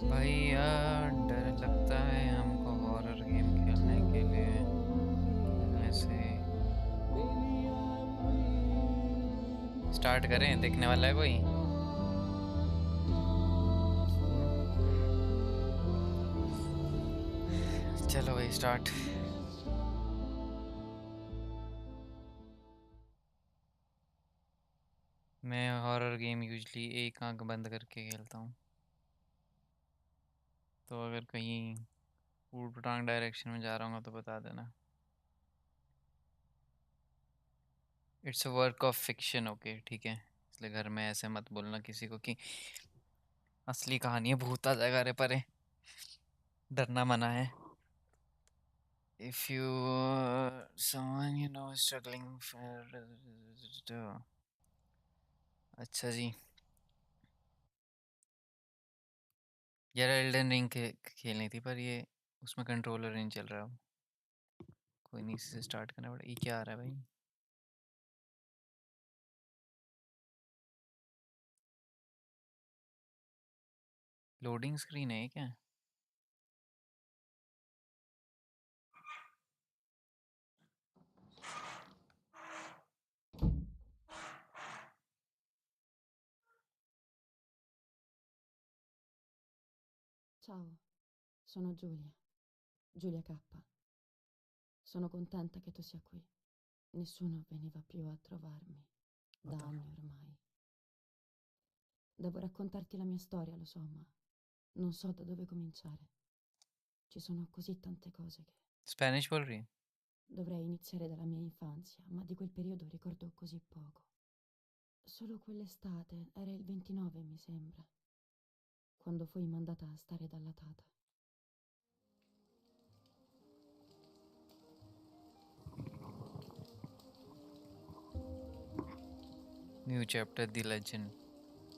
भाई यार डर लगता है हमको हॉरर गेम खेलने के लिए खेलने से। स्टार्ट करें, देखने वाला है कोई? चलो भाई स्टार्ट। मैं हॉरर गेम यूजली एक आंख बंद करके खेलता हूँ, तो अगर कहीं ऊट पटांग डायरेक्शन में जा रहा हूँ तो बता देना। It's a work of fiction, okay ठीक है। इसलिए घर में ऐसे मत बोलना किसी को कि असली कहानी है, भूत आ जाएगा। अरे परे, डरना मना है। If you someone you know struggling for, अच्छा जी। यार एल्डन रिंग खेलनी थी, पर ये उसमें कंट्रोलर नहीं चल रहा अब। कोई नहीं, इसी से स्टार्ट करना पड़ेगा। ये क्या आ रहा है भाई? लोडिंग स्क्रीन है ये क्या? Ciao, sono Giulia, Giulia K. Sono contenta che tu sia qui. Nessuno veniva più a trovarmi, da बता। anni ormai. Devo raccontarti la mia storia, lo so, ma non so da dove cominciare. Ci sono così tante cose che Spanish बोल रही है? dovrei iniziare dalla mia infanzia, ma di quel periodo ricordo così poco. Solo quell'estate, era il 29, mi sembra, quando fui mandata a stare dalla tata. New chapter the legend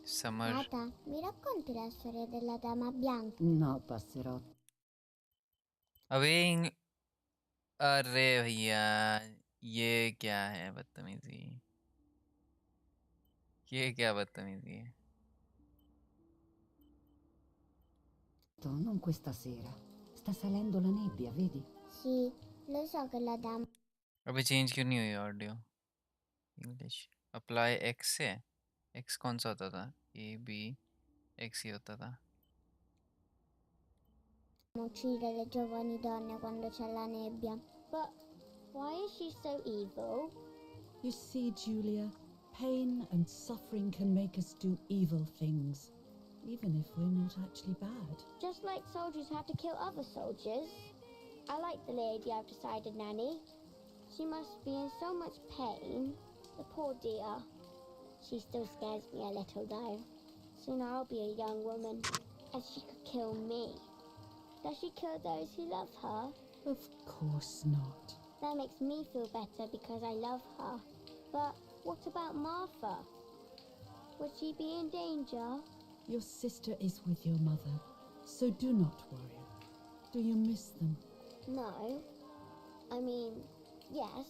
summer. Tata, mi racconti la storia della dama bianca? No, passerò. अबे अरे भैया, ये क्या है बदतमीजी? ये क्या बदतमीजी है? Non questa sera. Sta salendo la nebbia, vedi? Sì, lo so che la dama अबे चेंज क्यों नहीं हुई ऑडियो? इंग्लिश अप्लाई एक्स से। एक्स कौन सा होता था? ए बी एक्स ही होता था। uccide le giovani donne quando c'è la nebbia. But why is she so evil? You see, Julia, pain and suffering can make us do evil things, even if we're not actually bad. Just like soldiers have to kill other soldiers. I like the lady I've decided, Nanny. She must be in so much pain. The poor dear. She still scares me a little though. Soon I'll be a young woman, and she could kill me. Does she kill those who love her? Of course not. That makes me feel better because I love her. But what about Martha? Would she be in danger? Your sister is with your mother, so do not worry. Do you miss them? No. I mean, yes,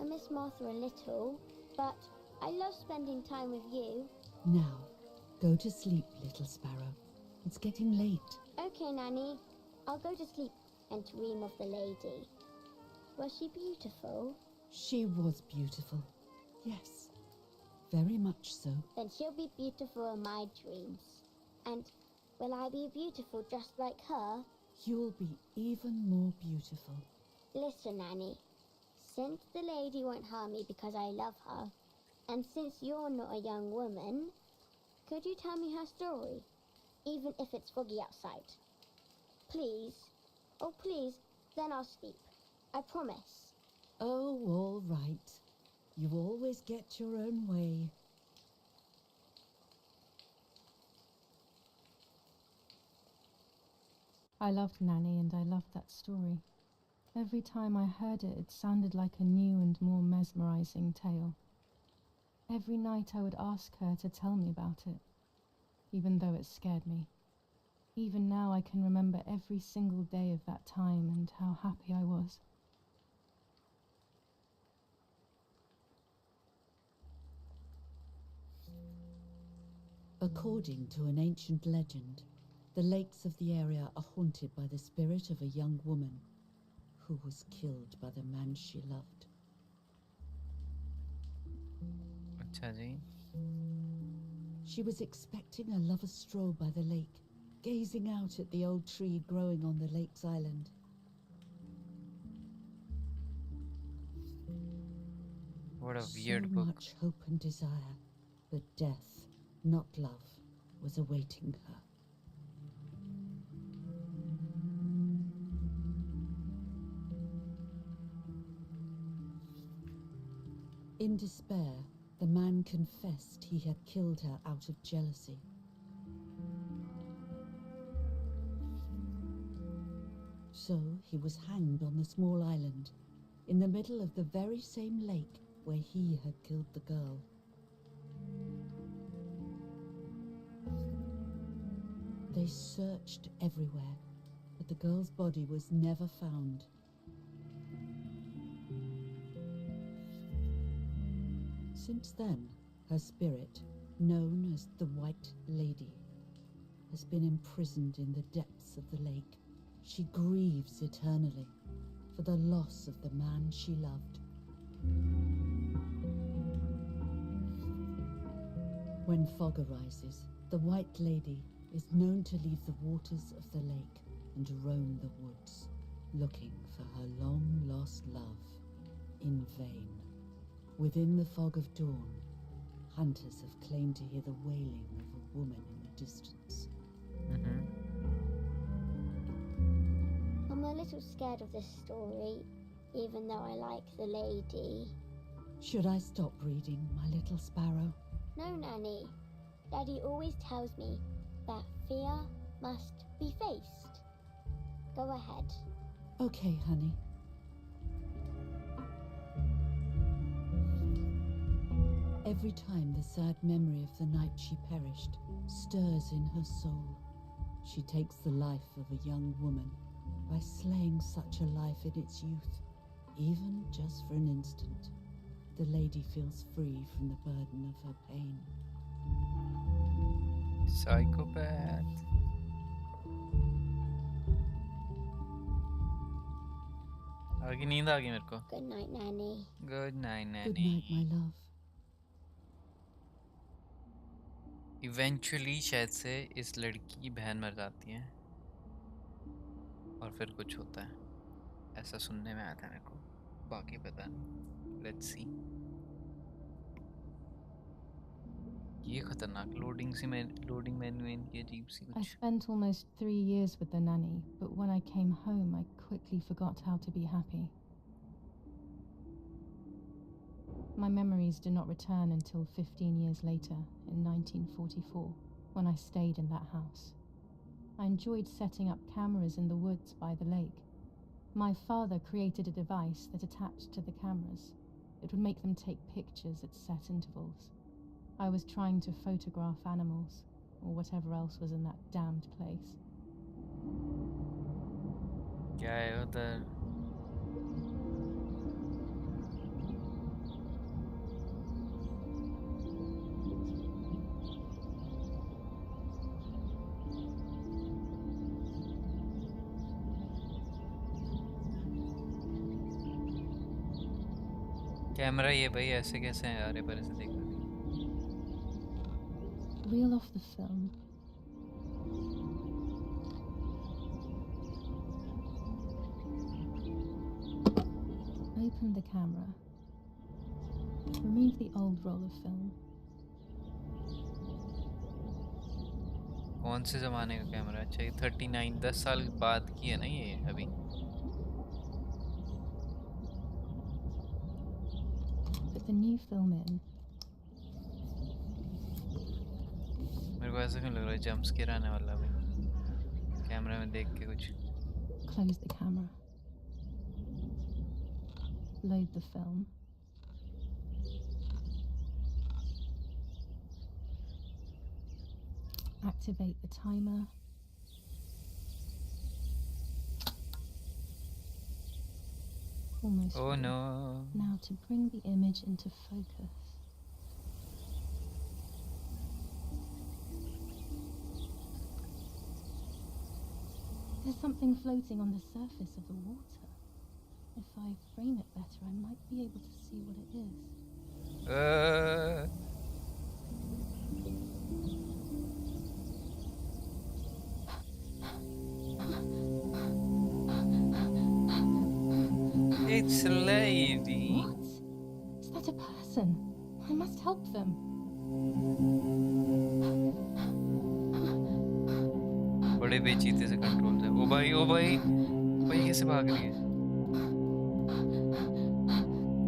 I miss Martha a little, but I love spending time with you. Now, go to sleep, little sparrow. It's getting late. Okay, Nanny. I'll go to sleep and dream of the lady. Was she beautiful? She was beautiful. Yes, very much so. Then she'll be beautiful in my dreams. And will I be beautiful just like her? You'll be even more beautiful. Listen, Nanny. Since the lady won't harm me because I love her, and since you're not a young woman, could you tell me her story? Even if it's foggy outside. Please. Oh, please. Then I'll sleep. I promise. Oh, all right. You always get your own way. I loved Nanny and I loved that story. Every time I heard it, it sounded like a new and more mesmerizing tale. Every night I would ask her to tell me about it, even though it scared me. Even now I can remember every single day of that time and how happy I was. According to an ancient legend, the lakes of the area are haunted by the spirit of a young woman who was killed by the man she loved. अच्छा जी. She was expecting a lover's stroll by the lake, gazing out at the old tree growing on the lake's island. What a So weird book. much hope and desire, but death, not love, was awaiting her. In despair, the man confessed he had killed her out of jealousy. So he was hanged on the small island, in the middle of the very same lake where he had killed the girl. They searched everywhere, but the girl's body was never found. Since then, her spirit, known as the White Lady, has been imprisoned in the depths of the lake. She grieves eternally for the loss of the man she loved. When fog arises, the White Lady is known to leave the waters of the lake and roam the woods, looking for her long-lost love in vain. Within the fog of dawn, hunters have claimed to hear the wailing of a woman in the distance. I'm a little scared of this story, even though I like the lady. Should I stop reading, my little sparrow? No, Nanny. Daddy always tells me that fear must be faced. Go ahead. Okay, honey. Every time the sad memory of the night she perished stirs in her soul, she takes the life of a young woman by slaying such a life in its youth, even just for an instant. The lady feels free from the burden of her pain. Psychopath. आगे नींद आ गई मेरे को. Good night, Nanny. Good night, Good Nanny. night, my love. Eventually शायद से इस लड़की की बहन मर जाती है और फिर कुछ होता है, ऐसा सुनने में आया था मेरे को, बाकी पता नहीं. Let's see. ये खतरनाक लोडिंग मेन्यू इनकी अजीब सी I कुछ. spent almost 3 years with the nanny, but when I came home, I quickly forgot how to be happy. My memories did not return until 15 years later, in 1944, when I stayed in that house. I enjoyed setting up cameras in the woods by the lake. My father created a device that attached to the cameras. It would make them take pictures at set intervals. I was trying to photograph animals, or whatever else was in that damned place. क्या है उधर? Camera ये भाई ऐसे कैसे है यार, ये पर ऐसे देख रही. Reel off the film. Open the camera. Remove the old roll of film. कौन से ज़माने का कैमरा? अच्छा ये 39 10 साल बाद की है ना ये अभी. Put the new film in. मेरे को ऐसा क्यों लग रहा है जंप स्केयर आने वाला है भाई कैमरा में देख के कुछ. Close the camera. Load the film. Activate the timer. Almost Oh ready. no. Now to bring the image into focus. There's something floating on the surface of the water. If I frame it better, I might be able to see what it is. It's a lady. What? Is that a person? I must help them. बड़े पेचीदे से control है। ओ भाई भाई कैसे भाग रही है?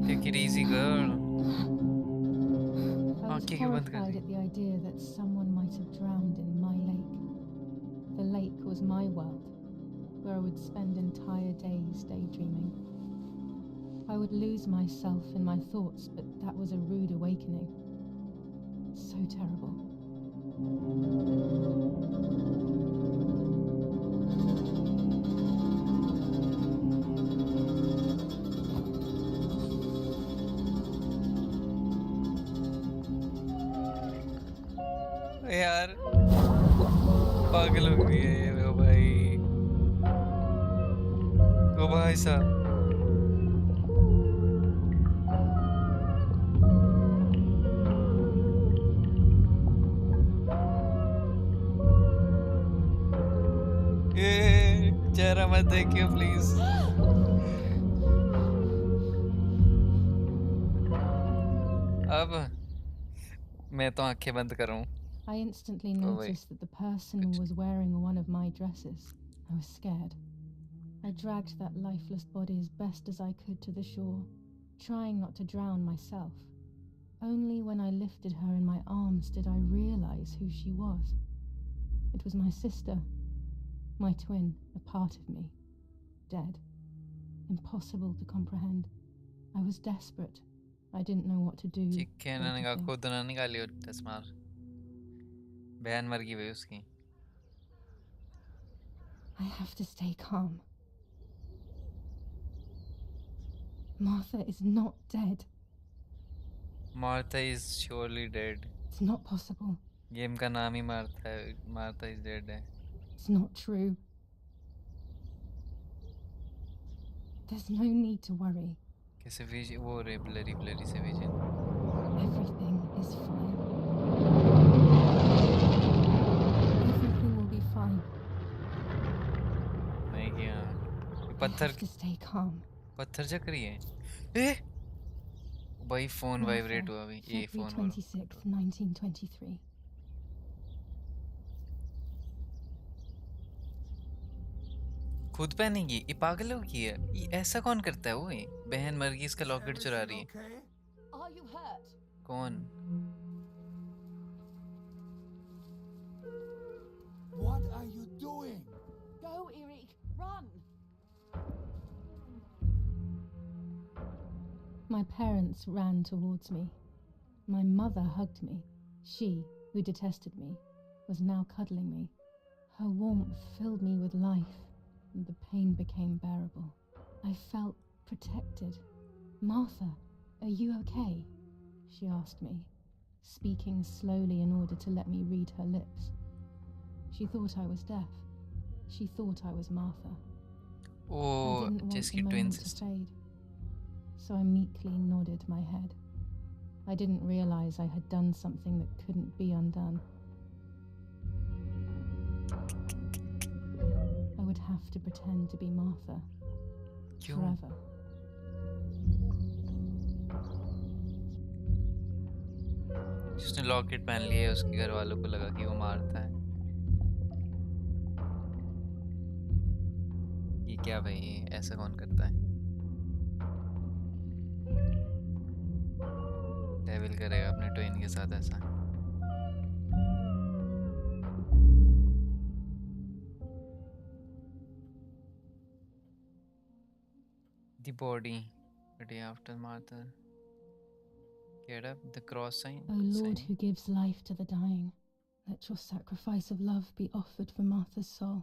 Take it easy, girl. I was आंखें क्यों बंद कर horrified the? at the idea that someone might have drowned in my lake. The lake was my world, where I would spend entire days daydreaming. I would lose myself in my thoughts, but that was a rude awakening. So terrible. यार पागल हो गई है ये ओ भाई। ओ भाई साहब। चेहरा मत देखिए प्लीज। अब मैं तो आंखें बंद कर रहा हूँ। I instantly Oh, wait. noticed that the person was wearing one of my dresses. I was scared. I dragged that lifeless body as best as I could to the shore, trying not to drown myself. Only when I lifted her in my arms did I realize who she was. It was my sister, my twin, a part of me, dead. Impossible to comprehend. I was desperate. I didn't know what to do. चिक्के or ने to निकाल think. खुद ना निकाली और दस मार। बहन मर गई भाई उसकी। I have to stay calm. Martha is not dead. Martha is surely dead. It's not possible. Game का नाम ही मार्था है। मार्था is dead है। It's not true. There's no need to worry. कैसे विजन वो रे ब्लरी से vision. Everything is fine. Everything will be fine. नहीं किया। I पत्थर have to stay calm. पत्थर चक रही है। ए भाई फोन वाइब्रेट हुआ अभी। ये February फोन 26th, 1923. खुद पहनेगी। ये पागल हो गई है। ये ऐसा कौन करता है? वो बहन मर गई इसका लॉकेट चुरा रही है। Are you hurt? कौन? What are you doing? Go, Eric. Run. My parents ran towards me. My mother hugged me. She, who detested me, was now cuddling me. Her warmth filled me with life, and the pain became bearable. I felt protected. Martha, are you okay? She asked me, speaking slowly in order to let me read her lips. She thought I was deaf. She thought I was Martha. I oh didn't want जिसकी the twin moment to sister. fade, so I meekly nodded my head. I didn't realize I had done something that couldn't be undone. I would have to pretend to be Martha क्यों? forever. जिसने locket पहन लिया है उसके घर वालों को लगा कि वो मारता है। ये क्या भाई? ये ऐसा कौन करता है? डेविल करेगा अपने ट्विन के साथ ऐसा। The body the day after Martha get up the cross sign. O Lord, who gives life to the dying, let your sacrifice of love be offered for Martha's soul.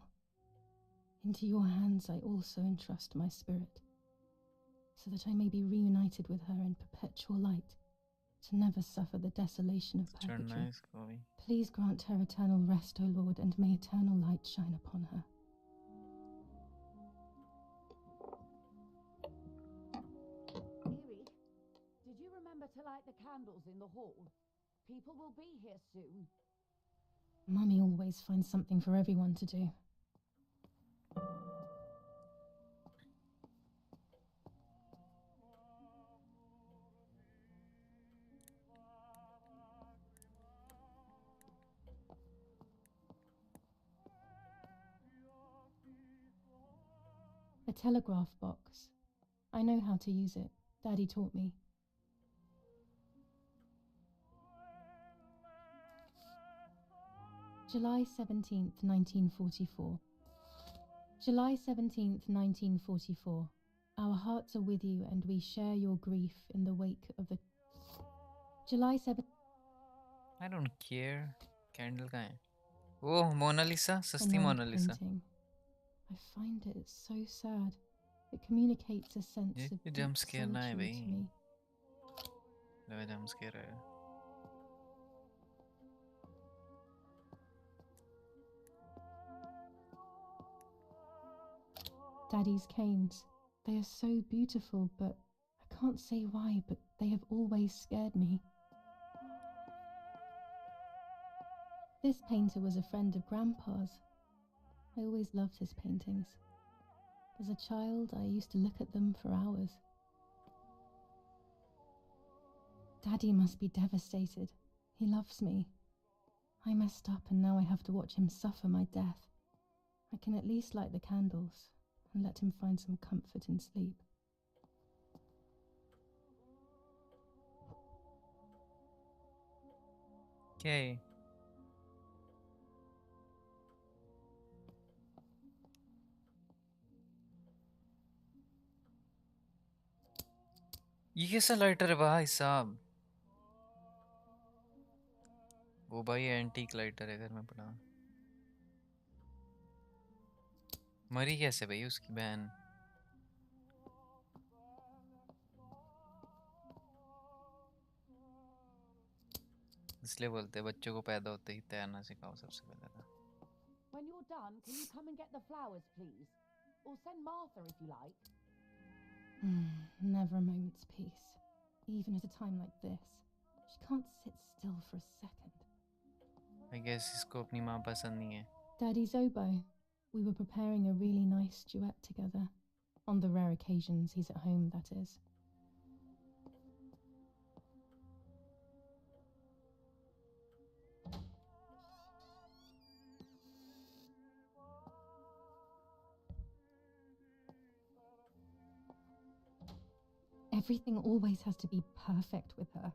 Into your hands I also entrust my spirit, so that I may be reunited with her in perpetual light, to never suffer the desolation of purgatory. Nice, Please grant her eternal rest, O Lord, and may eternal light shine upon her. the candles in the hall. People will be here soon. Mummy always finds something for everyone to do. A telegraph box. I know how to use it. Daddy taught me. July 17th, 1944. July 17th, 1944. Our hearts are with you and we share your grief in the wake of the... July 7th... I don't care. Candle का है? Oh, Mona Lisa, The सस्ती ninth Mona Lisa. painting. I find it so sad. It communicates a sense ये of deep jump scare ना है solitude भाई. to me. लगा jump scare है. Daddy's canes. They are so beautiful, but I can't say why, but they have always scared me. This painter was a friend of Grandpa's. I always loved his paintings. As a child, I used to look at them for hours. Daddy must be devastated. He loves me. I messed up and now I have to watch him suffer my death. I can at least light the candles and let him find some comfort in sleep. Okay. ये कैसा lighter है भाई साहब? वो भाई antique lighter है घर में पड़ा. मरी कैसे भाई उसकी बहन? इसलिए बोलते हैं बच्चों को पैदा होते ही तैरना सिखाओ सबसे पहले था. When you're done, can you come and get the flowers, please? Or send Martha if you like. Never a moment's peace. Even at a time like this. She can't sit still for a second. I guess इसको अपनी माँ पसंद नहीं है. Daddy's oboe. We were preparing a really nice duet together. On the rare occasions he's at home, that is. Everything always has to be perfect with her.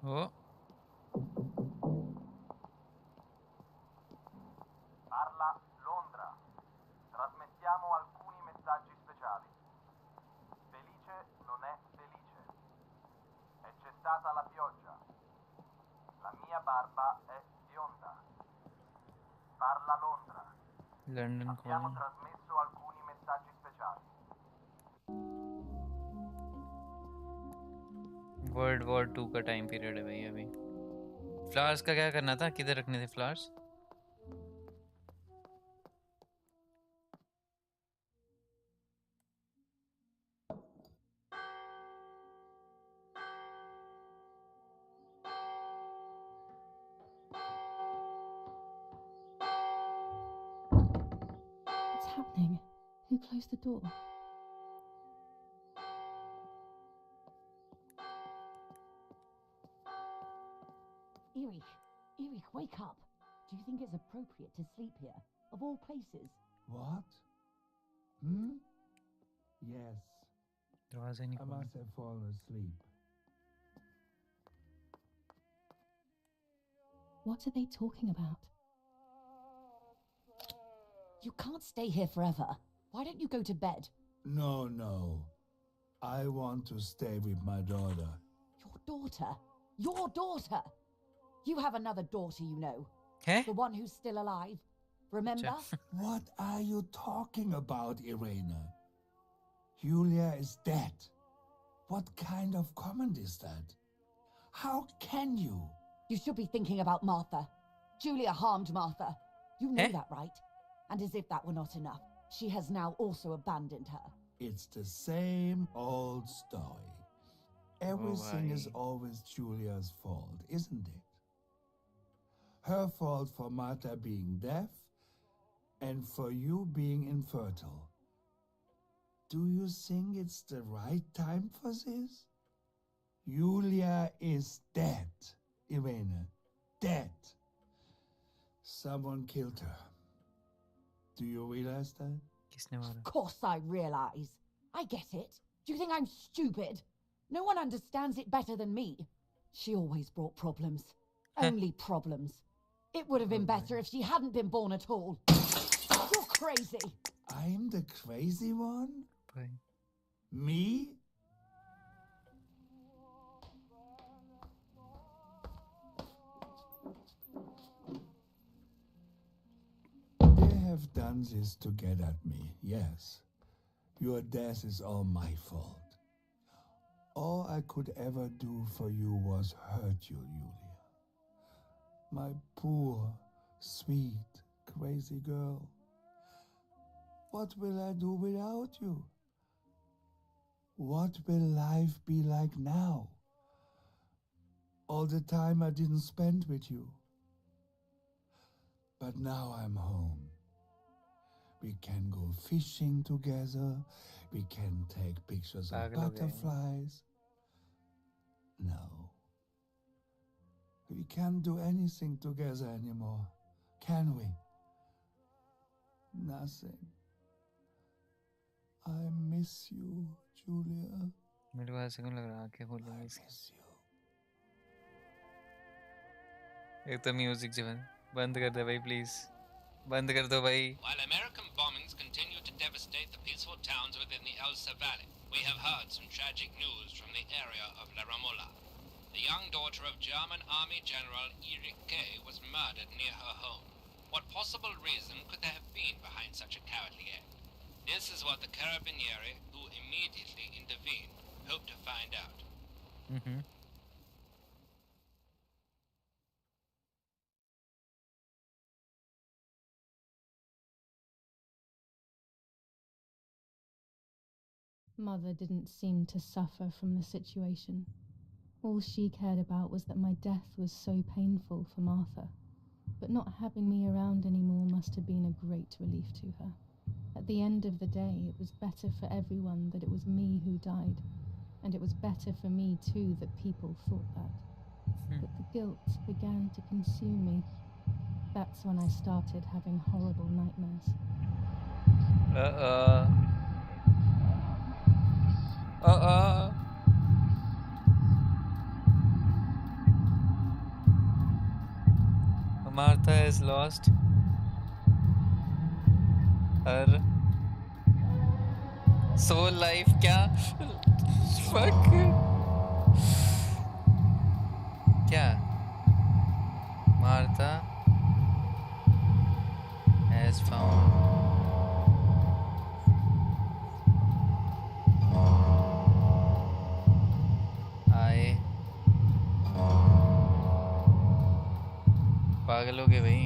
Oh. Parla Londra. Trasmettiamo alcuni messaggi speciali. Felice non è felice. E c'è stata la pioggia. La mia barba è bionda. Parla Londra. London Abbiamo calling. trasmesso alcuni messaggi speciali. World war 2 का time period है भाई अभी. Flowers का क्या करना था? किधर रखने थे flowers? What's happening? Who closed the door? Erich, wake up. Do you think it's appropriate to sleep here, of all places? What? Hmm? Yes, दरवाजा नहीं I खोला. must have fallen asleep. What are they talking about? You can't stay here forever. Why don't you go to bed? No. I want to stay with my daughter. Your daughter? Your daughter? You have another daughter, you know. हैं? The one who's still alive. Remember? What are you talking about, Irena? Julia is dead. What kind of comment is that? How can you? You should be thinking about Martha. Julia harmed Martha. You know Eh? that, right? And as if that were not enough, she has now also abandoned her. It's the same old story. Everything is bhai. always Julia's fault, isn't it? Her fault for Martha being deaf and for you being infertile. Do you think it's the right time for this? Julia is dead, Irene. Dead. Someone killed her. Do you realize that? किसने मारा? Of course I realise. I get it. Do you think I'm stupid? No one understands it better than me. She always brought problems. Only problems. It would have been better if she hadn't been born at all. You're crazy. I'm the crazy one? Bhai. Me? They have done this to get at me, yes. Your death is all my fault. All I could ever do for you was hurt you, Julia. My poor, sweet, crazy girl. What will I do without you? What will life be like now? All the time I didn't spend with you. But now I'm home. We can go fishing together. We can take pictures of पागल हो गए हैं। butterflies. No. We can't do anything together anymore, can we? Nothing. I miss you, Julia. मेरे को ऐसे क्यों लग रहा है आंखें खोल रही हैं इसकी? Miss you. एक तो म्यूजिक जो है बंद कर दे भाई प्लीज, बंद कर दो भाई. While American bombings continue to devastate the peaceful towns within the Elsa Valley, we have heard some tragic news from the area of La Ramola. The young daughter of German Army General Erich Kay was murdered near her home. What possible reason could there have been behind such a cowardly act? This is what the Carabinieri, who immediately intervened, hope to find out. Mm-hmm. Mother didn't seem to suffer from the situation. All she cared about was that my death was so painful for Martha. But not having me around anymore must have been a great relief to her. At the end of the day, it was better for everyone that it was me who died. And it was better for me too that people thought that. But the guilt began to consume me. That's when I started having horrible nightmares. Martha has lost her soul life. क्या? Fuck. क्या? Martha has found पागल हो गए भाई.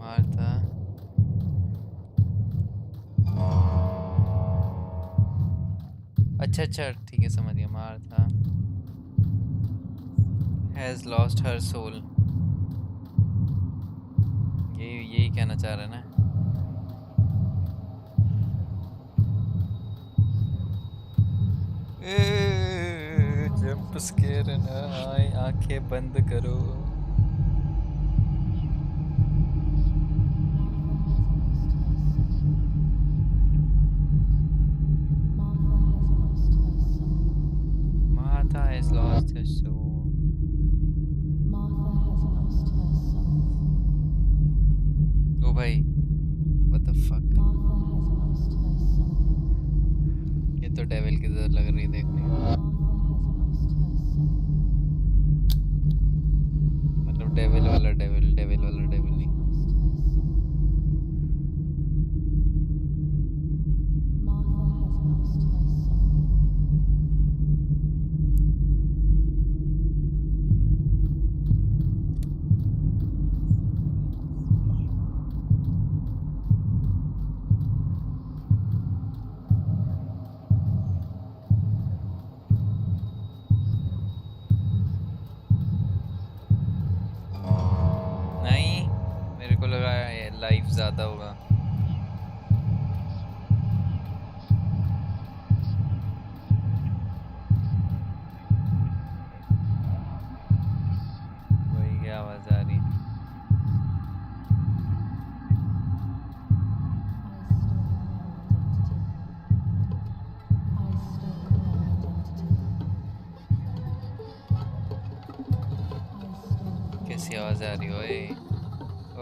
Martha अच्छा ठीक है, समझ गया. Martha has lost her soul. यही कहना चाह रहा है ना. जंप स्केयर ना आए, आंखें बंद करो. Martha has lost her soul. Martha has lost her soul. ओ भाई, what the fuck? Martha has lost her soul. ये तो डेविल की तरह लग रही है देखने में. Martha has lost her soul. मतलब डेविल वाला डेविल नहीं. लाइफ ज्यादा होगा। वही क्या आवाज आ रही है? कैसी आवाज आ रही है? ओए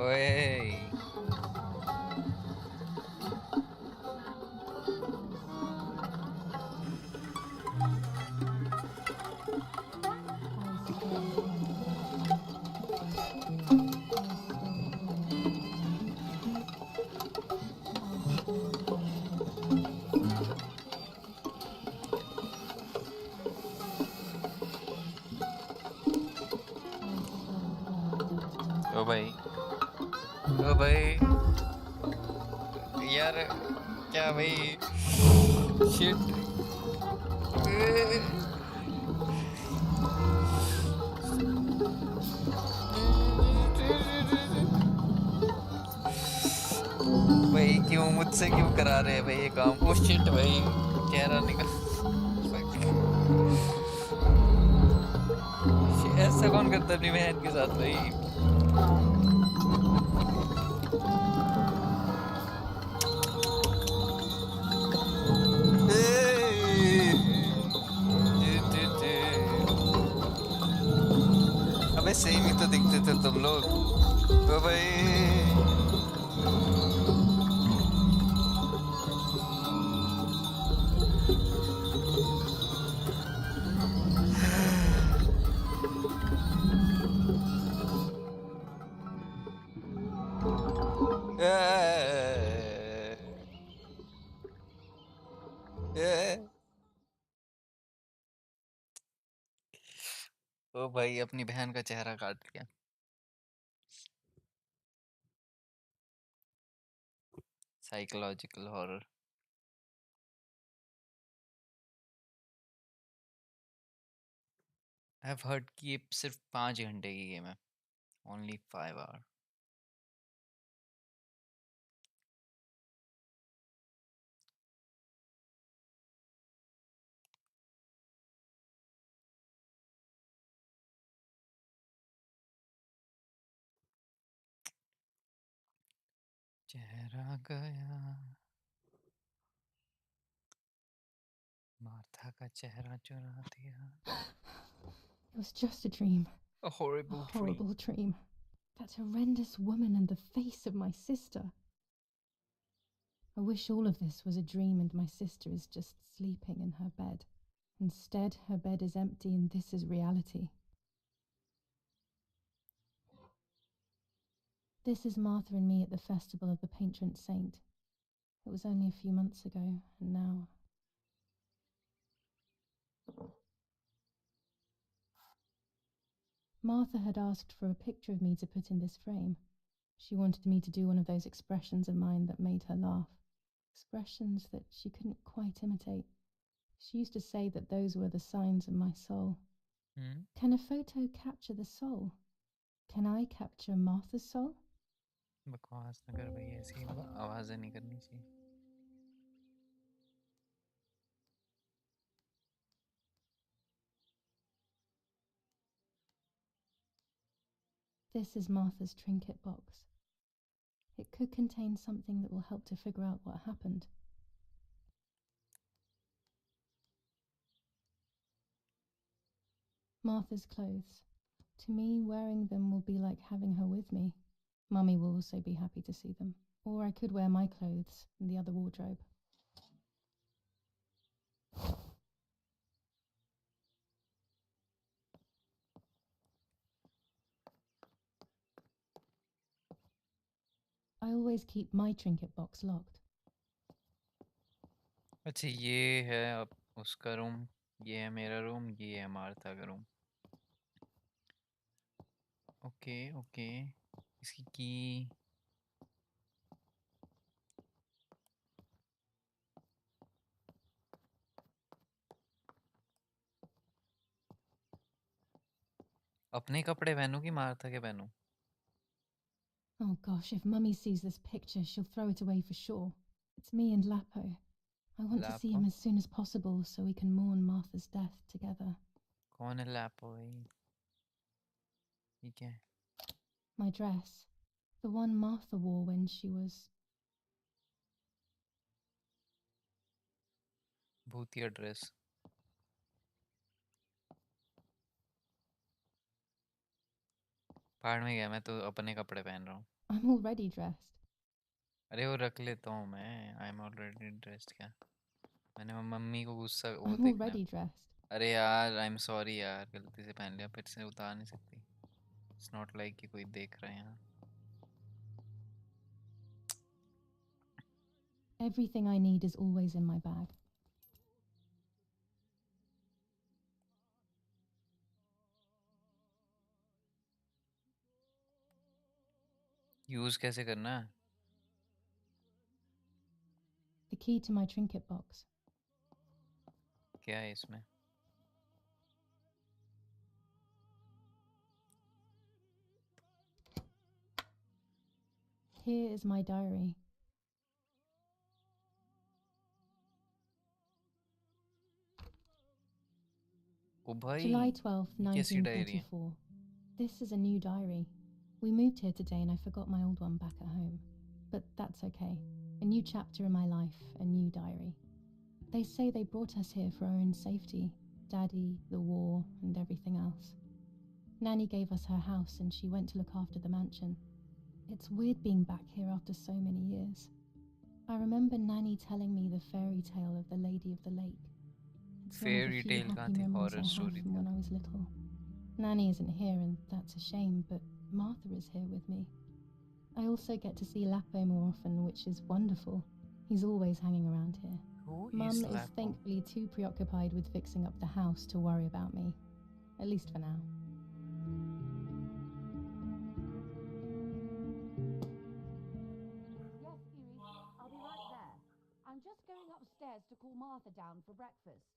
ओए। ओ भाई, ओ भाई, यार क्या भाई? शिट। भाई क्यों मुझसे क्यों करा रहे हैं भाई ये काम? ओ शिट भाई, चेहरा निकल। ऐसा कौन करता है अपनी बहन के साथ भाई? अबे सेम ही तो दिखते थे तुम लोग। ओ भाई। ओ भाई, अपनी बहन का चेहरा काट लिया। Psychological horror. I have heard कि ये सिर्फ 5 घंटे की गेम है। Only 5 hour. चेहरा गया, मार्था का चेहरा चुरा दिया। It was just a dream. A A horrible dream. horrible dream. That horrendous woman and the face of my sister. I wish all of this was a dream and my sister is just sleeping in her bed. Instead, her bed is empty and this is reality. This is Martha and me at the festival of the patron saint. It was only a few months ago, and now... Martha had asked for a picture of me to put in this frame. She wanted me to do one of those expressions of mine that made her laugh. Expressions that she couldn't quite imitate. She used to say that those were the signs of my soul. Can a photo capture the soul? Can I capture Martha's soul? बकवास न कर भाई, ऐसी आवाजें नहीं करनी चाहिए। This is Martha's trinket box. It could contain something that will help to figure out what happened. Martha's clothes. To me, wearing them will be like having her with me. Mummy will also be happy to see them. Or I could wear my clothes in the other wardrobe. I always keep my trinket box locked. अच्छा, ये है अब उसका room, ये है मेरा room, ये है मार्था का रूम। ओके ओके, इसकी की अपने कपड़े पहनूं कि मार्था के पहनूं? Oh gosh, if Mummy sees this picture, she'll throw it away for sure. It's me and Lapo. I want to see लापो? him as soon as possible so we can mourn Martha's death together. कौन है लापो भाई? ठीक है. My dress, the one Martha wore when she was... भूतिया dress. पहाड़ में गया, मैं तो अपने कपड़े पहन रहा हूँ. I'm already dressed. अरे वो रख लेता हूँ मैं. I am already dressed. क्या मैंने मम्मी को गुस्सा वो I'm देखना. already dressed. अरे यार आई एम सॉरी यार, गलती से पहन लिया, फिर से उतार नहीं सकती. इट्स नॉट लाइक कि कोई देख रहा है यहाँ. Everything I need is always in my bag. Use कैसे करना है? The key to my trinket box. क्या है इसमें? Here is my diary. ओ भाई, July 12th, ये कैसी डायरी है? 1944. This is a new diary. We moved here today and I forgot my old one back at home. But that's okay. A new chapter in my life, a new diary. They say they brought us here for our own safety. Daddy, the war, and everything else. Nanny gave us her house and she went to look after the mansion. It's weird being back here after so many years. I remember Nanny telling me the fairy tale of the Lady of the Lake. It's one of fairy the few tale कहाँ happy थी? memories I horror have story from थी. when I was little. Nanny isn't here and that's a shame, but Martha is here with me. I also get to see Lapo more often, which is wonderful. He's always hanging around here. Who Mum is is Lapo? thankfully too preoccupied with fixing up the house to worry about me. At least for now. Yes, Huey, I'll be right there. I'm just going upstairs to call Martha down for breakfast.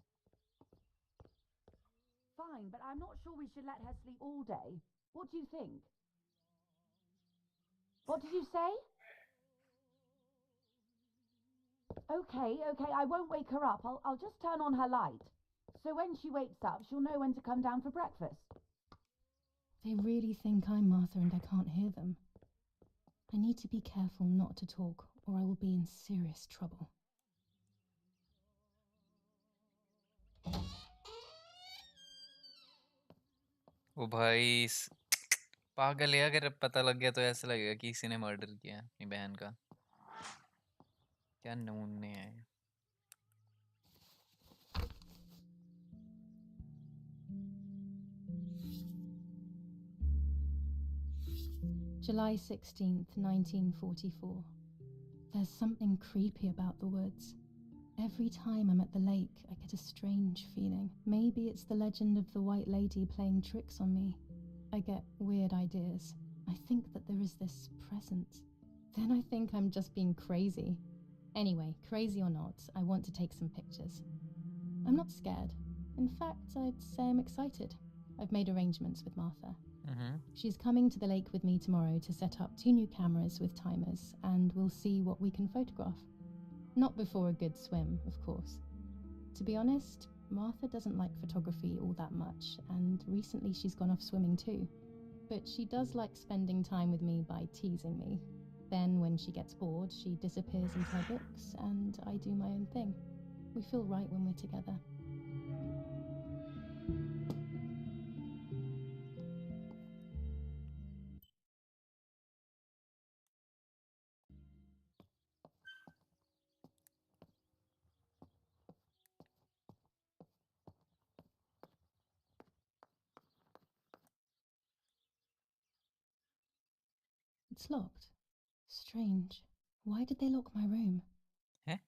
Fine, but I'm not sure we should let her sleep all day. What do you think? What did you say? Okay, I won't wake her up. I'll just turn on her light. So when she wakes up, she'll know when to come down for breakfast. They really think I'm Martha and I can't hear them. I need to be careful not to talk, or I will be in serious trouble. ओ भाई, पागल है. अगर पता लग गया तो ऐसा लगेगा कि किसी ने मर्डर किया है अपनी बहन का. क्या नून ने है. July 16th, 1944. There's something creepy about the woods. Every time I'm at the lake, I get a strange feeling. Maybe it's the legend of the White Lady playing tricks on me. I get weird ideas. I think that there is this presence. Then I think I'm just being crazy. Anyway, crazy or not, I want to take some pictures. I'm not scared. In fact, I'd say I'm excited. I've made arrangements with Martha. She's coming to the lake with me tomorrow to set up 2 new cameras with timers, and we'll see what we can photograph. Not before a good swim, of course. To be honest, Martha doesn't like photography all that much, and recently she's gone off swimming too. But she does like spending time with me by teasing me. Then, when she gets bored, she disappears into her books, and I do my own thing. We feel right when we're together. It's locked. Strange. Why did they lock my room? हैं?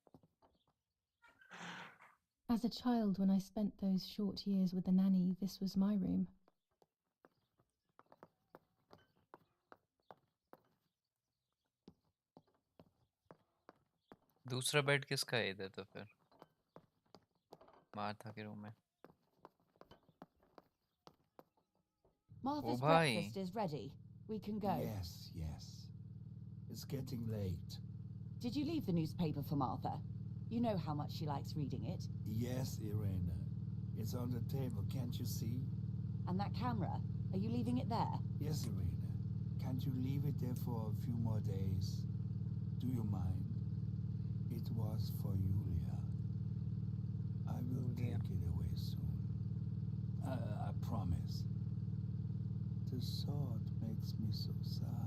As a child, when I spent those short years with the nanny, this was my room. दूसरा bed किसका है इधर तो फिर? Martha के room में. Martha's bhai. breakfast is ready. We can go. Yes, yes. It's getting late. Did you leave the newspaper for Martha? You know how much she likes reading it. Yes, Irena. It's on the table, can't you see? And that camera, are you leaving it there? Yes, Irena. Can't you leave it there for a few more days? Do you mind? It was for Julia. I will Julia. take it away soon. I promise. The thought makes me so sad.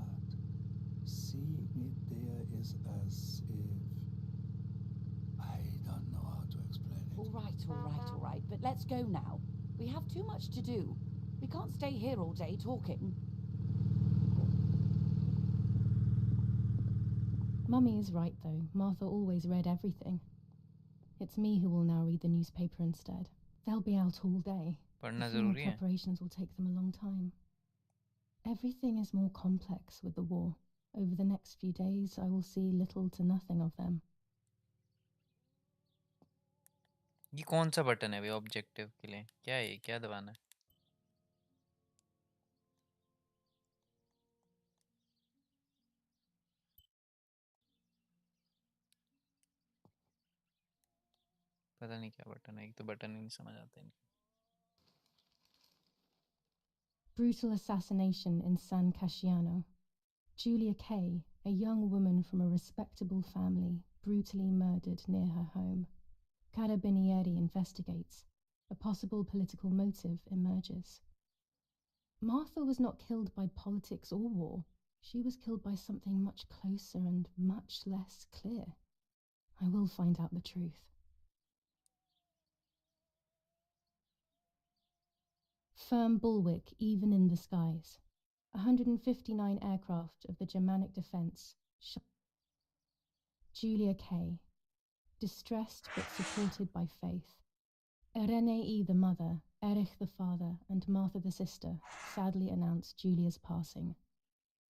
Seeing it there is as if... I don't know how to explain it. All right. But let's go now. We have too much to do. We can't stay here all day talking. Mummy is right, though. Martha always read everything. It's me who will now read the newspaper instead. They'll be out all day. पढ़ना The funeral जरूरी है. preparations will take them a long time. Everything is more complex with the war. Over the next few days, I will see little to nothing of them. ये कौन सा button है भाई objective के लिए? क्या है ये? क्या दबाना है? पता नहीं क्या बटन है. एक तो बटन ही नहीं समझ आते इनके. Brutal assassination in San Casciano. Julia Kay, a young woman from a respectable family, brutally murdered near her home. Carabinieri investigates. A possible political motive emerges. Martha was not killed by politics or war. She was killed by something much closer and much less clear. I will find out the truth. Firm bulwark even in the skies. 159 aircraft of the Germanic defense shot. Julia Kay. Distressed but supported by faith. Irene the mother, Erich the father, and Martha the sister sadly announced Julia's passing.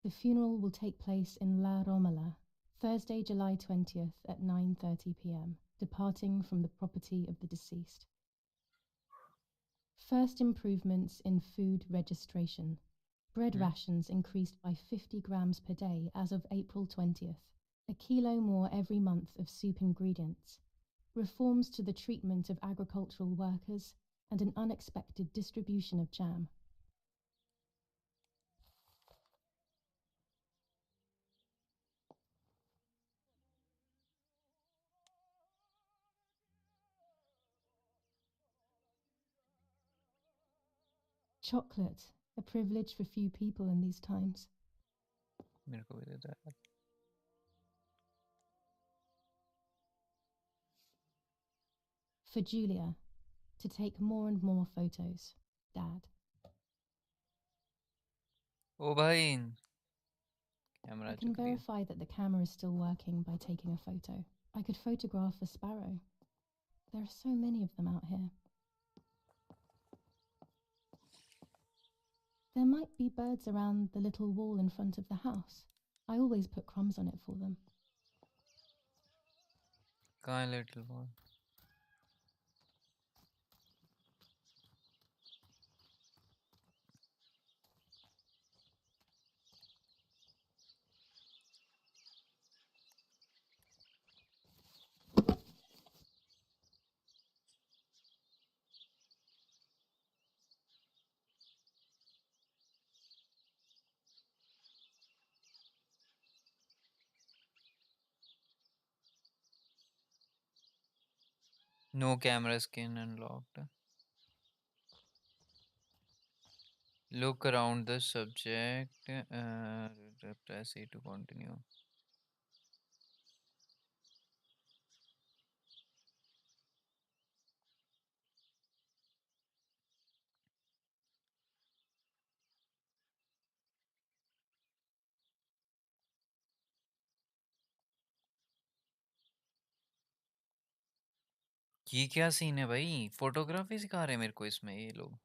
The funeral will take place in La Romola, Thursday, July 20th at 9:30 p.m., departing from the property of the deceased. First improvements in food registration. Bread rations increased by 50 grams per day as of April 20th. A kilo more every month of soup ingredients. Reforms to the treatment of agricultural workers and an unexpected distribution of jam. Chocolate, a privilege for few people in these times. मेरे को भी दे दो यार. For Julia, to take more and more photos. Dad. ओ भाई. Camera I can चुक रही है. verify that the camera is still working by taking a photo. I could photograph a sparrow. There are so many of them out here. There might be birds around the little wall in front of the house. I always put crumbs on it for them. कहाँ है little boy? No camera skin unlocked. Look around the subject. Press A to continue. ये क्या scene है भाई? Photography सिखा रहे हैं मेरे को इसमें ये लोग.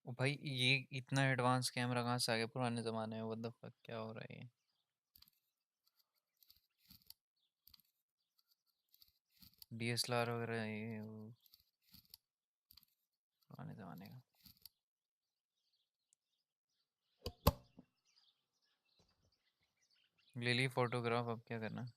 ओ भाई ये इतना एडवांस कैमरा कहाँ से आ गया पुराने ज़माने में? व्हाट द फक, क्या हो रहा है ये? डीएसएलआर वगैरह ये वो पुराने ज़माने का। ले ली फोटोग्राफ, अब क्या करना?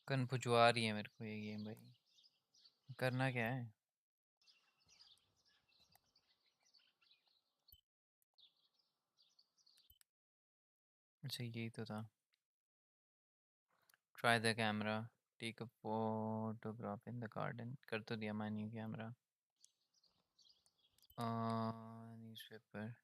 कन्फ्यूजवा रही है मेरे को ये गेम भाई। करना क्या है? अच्छा यही तो था। Try the camera, take a photograph in the garden. कर तो दिया मैंने कैमरा। न्यूज़पेपर।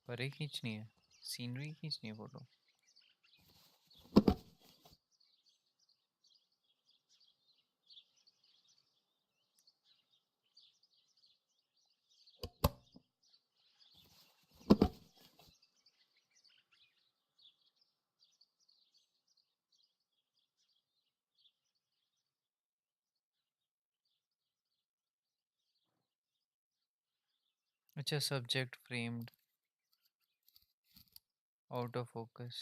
पर एक खींचनी है, सीनरी खींचनी है फोटो। अच्छा subject framed, out of focus.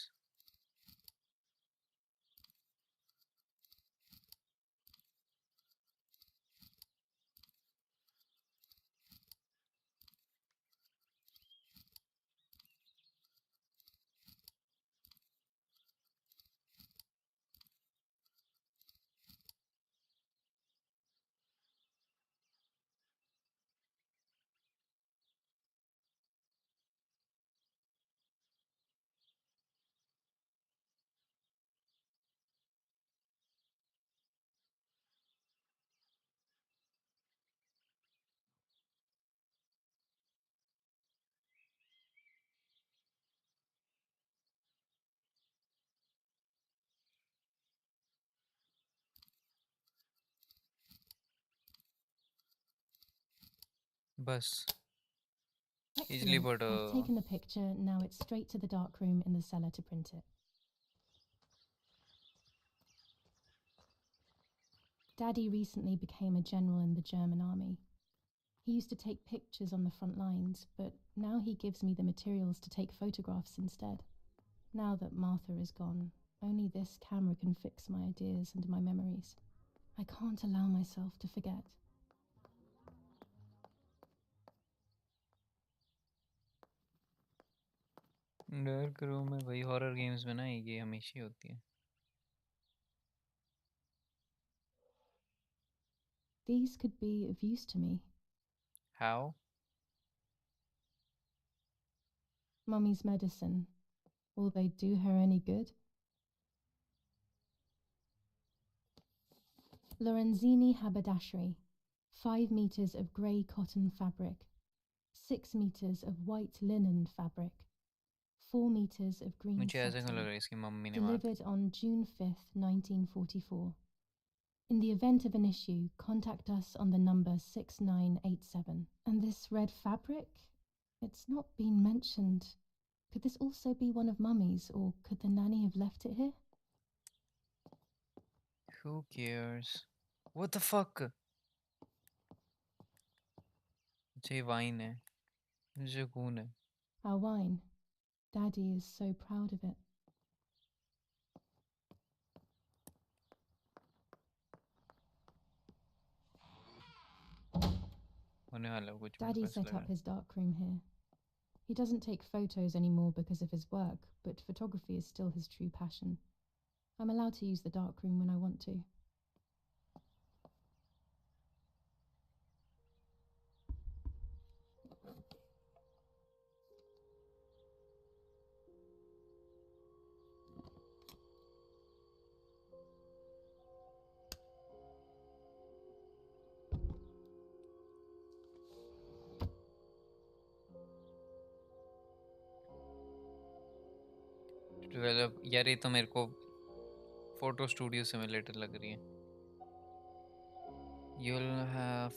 बस easily Excellent. But I've taken the picture. Now it's straight to the dark room in the cellar to print it. Daddy recently became a general in the German army. He used to take pictures on the front lines, but now he gives me the materials to take photographs instead. Now that Martha is gone, only this camera can fix my ideas and my memories. I can't allow myself to forget. Dark room में भाई horror games में ना ये हमेशा ही होती है। These could be of use to me. How? Mummy's medicine. Will they do her any good? Lorenzini haberdashery. 5 meters of grey cotton fabric. 6 meters of white linen fabric. 4 meters of green मुझे ऐसा क्यों लग satin. रहा है इसकी mummy ने मार Delivered on June 5th, 1944. In the event of an issue, contact us on the number 6987. And this red fabric? It's not been mentioned. Could this also be one of Mummy's, or could the nanny have left it here? Who cares? What the fuck? अच्छा ये wine है, मुझे खून है। Our wine. Daddy is so proud of it. होने वाला है कुछ मेरे Daddy को ऐसा set लग up रहा his darkroom here. He doesn't take photos anymore because of his work, but photography is still his true passion. I'm allowed to use the darkroom when I want to. है। Develop यार ये तो मेरे को photo studio simulator लग रही है. You'll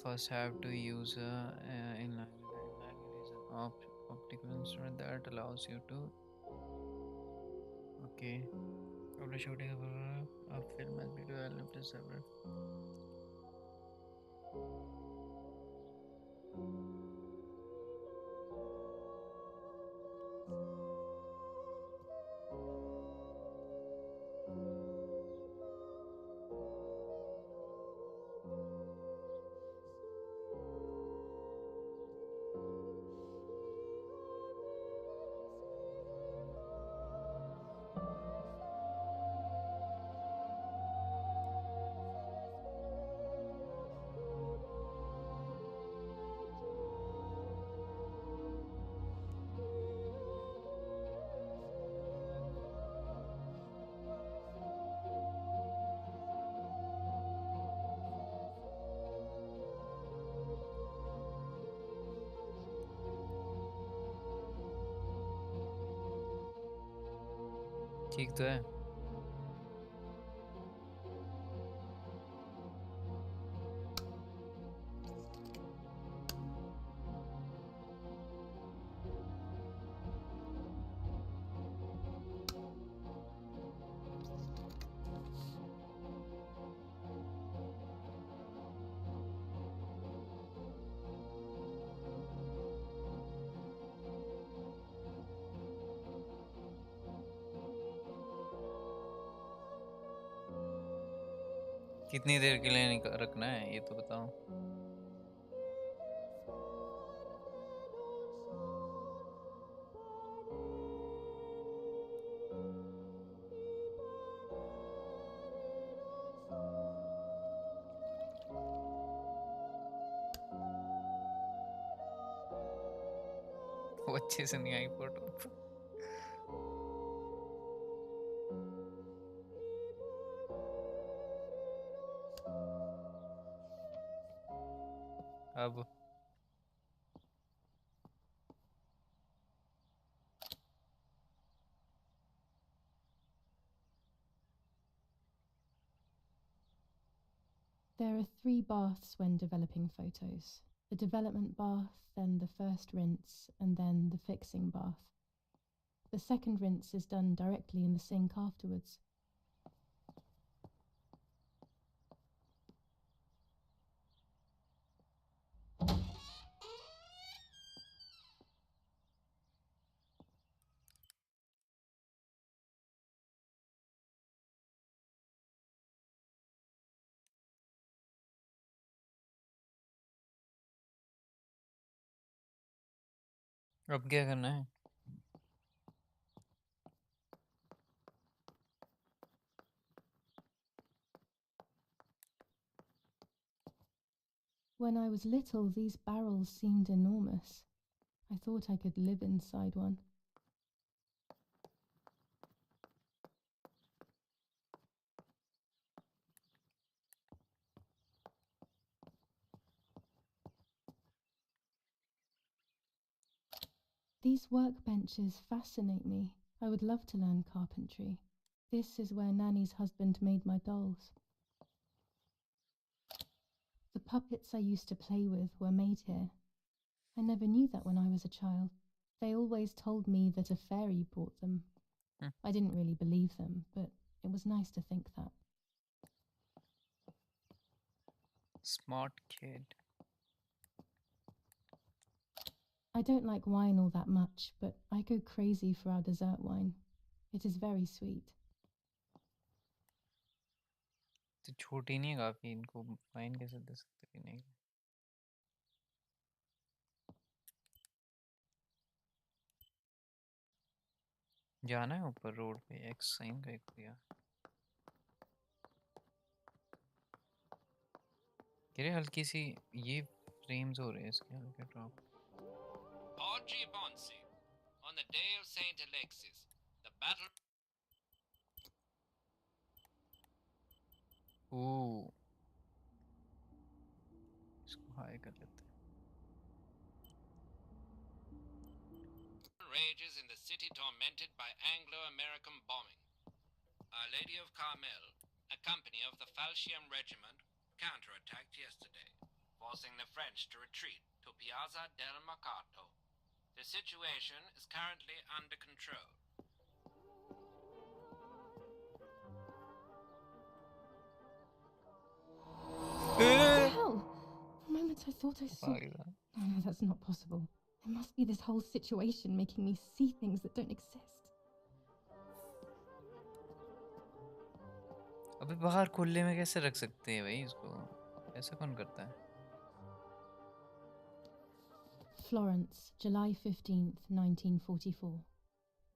first have to use inline. It is an optical instrument that allows you to. Okay. After shooting a film has been developed as several. ठीक तो है. कितनी देर के लिए रखना है ये तो बताओ. वो अच्छे से नहीं आई फोटो. अब There are 3 baths when developing photos. The development bath, then the first rinse, and then the fixing bath. The second rinse is done directly in the sink afterwards. अब क्या करना है. When I was little, these barrels seemed enormous. I thought I could live inside one. These workbenches fascinate me. I would love to learn carpentry. This is where Nanny's husband made my dolls. The puppets I used to play with were made here. I never knew that when I was a child. They always told me that a fairy brought them. I didn't really believe them, but it was nice to think that. Smart kid. I don't like wine all that much, but I go crazy for our dessert wine. It is very sweet. तो छोटी नहीं है काफी, इनको fine कैसे दे सकते पीने के लिए? जाना है ऊपर रोड पे, एक्स साइन का एक दिया। कह रहे हल्की सी ये फ्रेम्स हो रहे हैं इसके हल्के drop. Oggi Bonsi, on the day of Saint Alexis, the battle. ओह, इसको हाई कर लेते हैं। Rages in the city tormented by Anglo-American bombing. Our Lady of Carmel, a company of the Falchium Regiment, counterattacked yesterday, forcing the French to retreat to Piazza del Mercato. The situation is currently under control. What the hell? For a moment I thought I saw... भाग रहा। No, that's not possible. It must be this whole situation making me see things that don't exist. अबे बाहर खुले में कैसे रख सकते हैं भाई इसको? ऐसा कौन करता है? Florence, July 15th, 1944.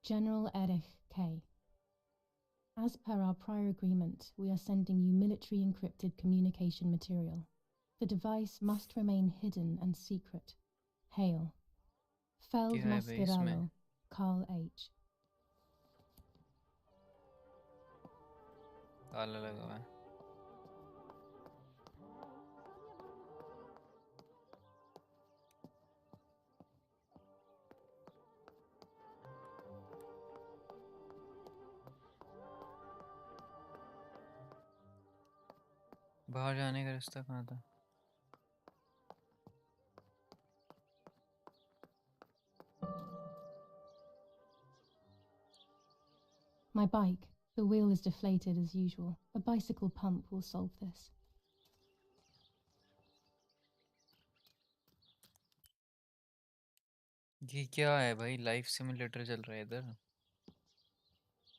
General Erich K. As per our prior agreement, we are sending you military encrypted communication material. The device must remain hidden and secret. Hail. Feld क्या है भाई इसमें? Mascherano, Carl H. ताला लगा हुआ है। बाहर जाने का रास्ता कहाँ था? My bike. The wheel is deflated as usual. A bicycle pump will solve this. ये क्या है भाई? लाइफ सिमुलेटर चल रहा है इधर।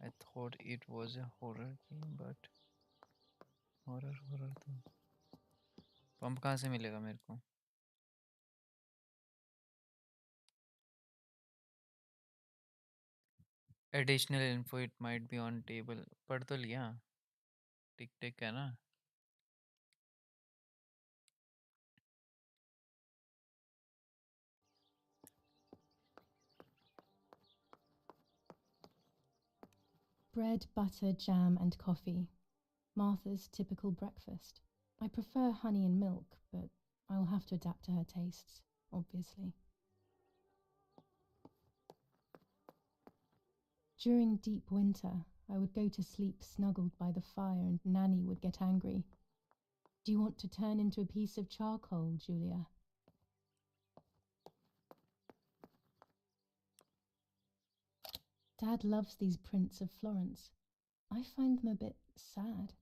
I thought it was a horror game, but horror तो। पंप कहाँ से मिलेगा मेरे को? Additional info, it might be on table. पढ़ तो लिया। टिक टिक है ना? Bread, butter, jam, and coffee. Martha's typical breakfast. I prefer honey and milk, but I'll have to adapt to her tastes, obviously. During deep winter, I would go to sleep snuggled by the fire and Nanny would get angry. Do you want to turn into a piece of charcoal, Julia? Dad loves these prints of Florence. I find them a bit sad.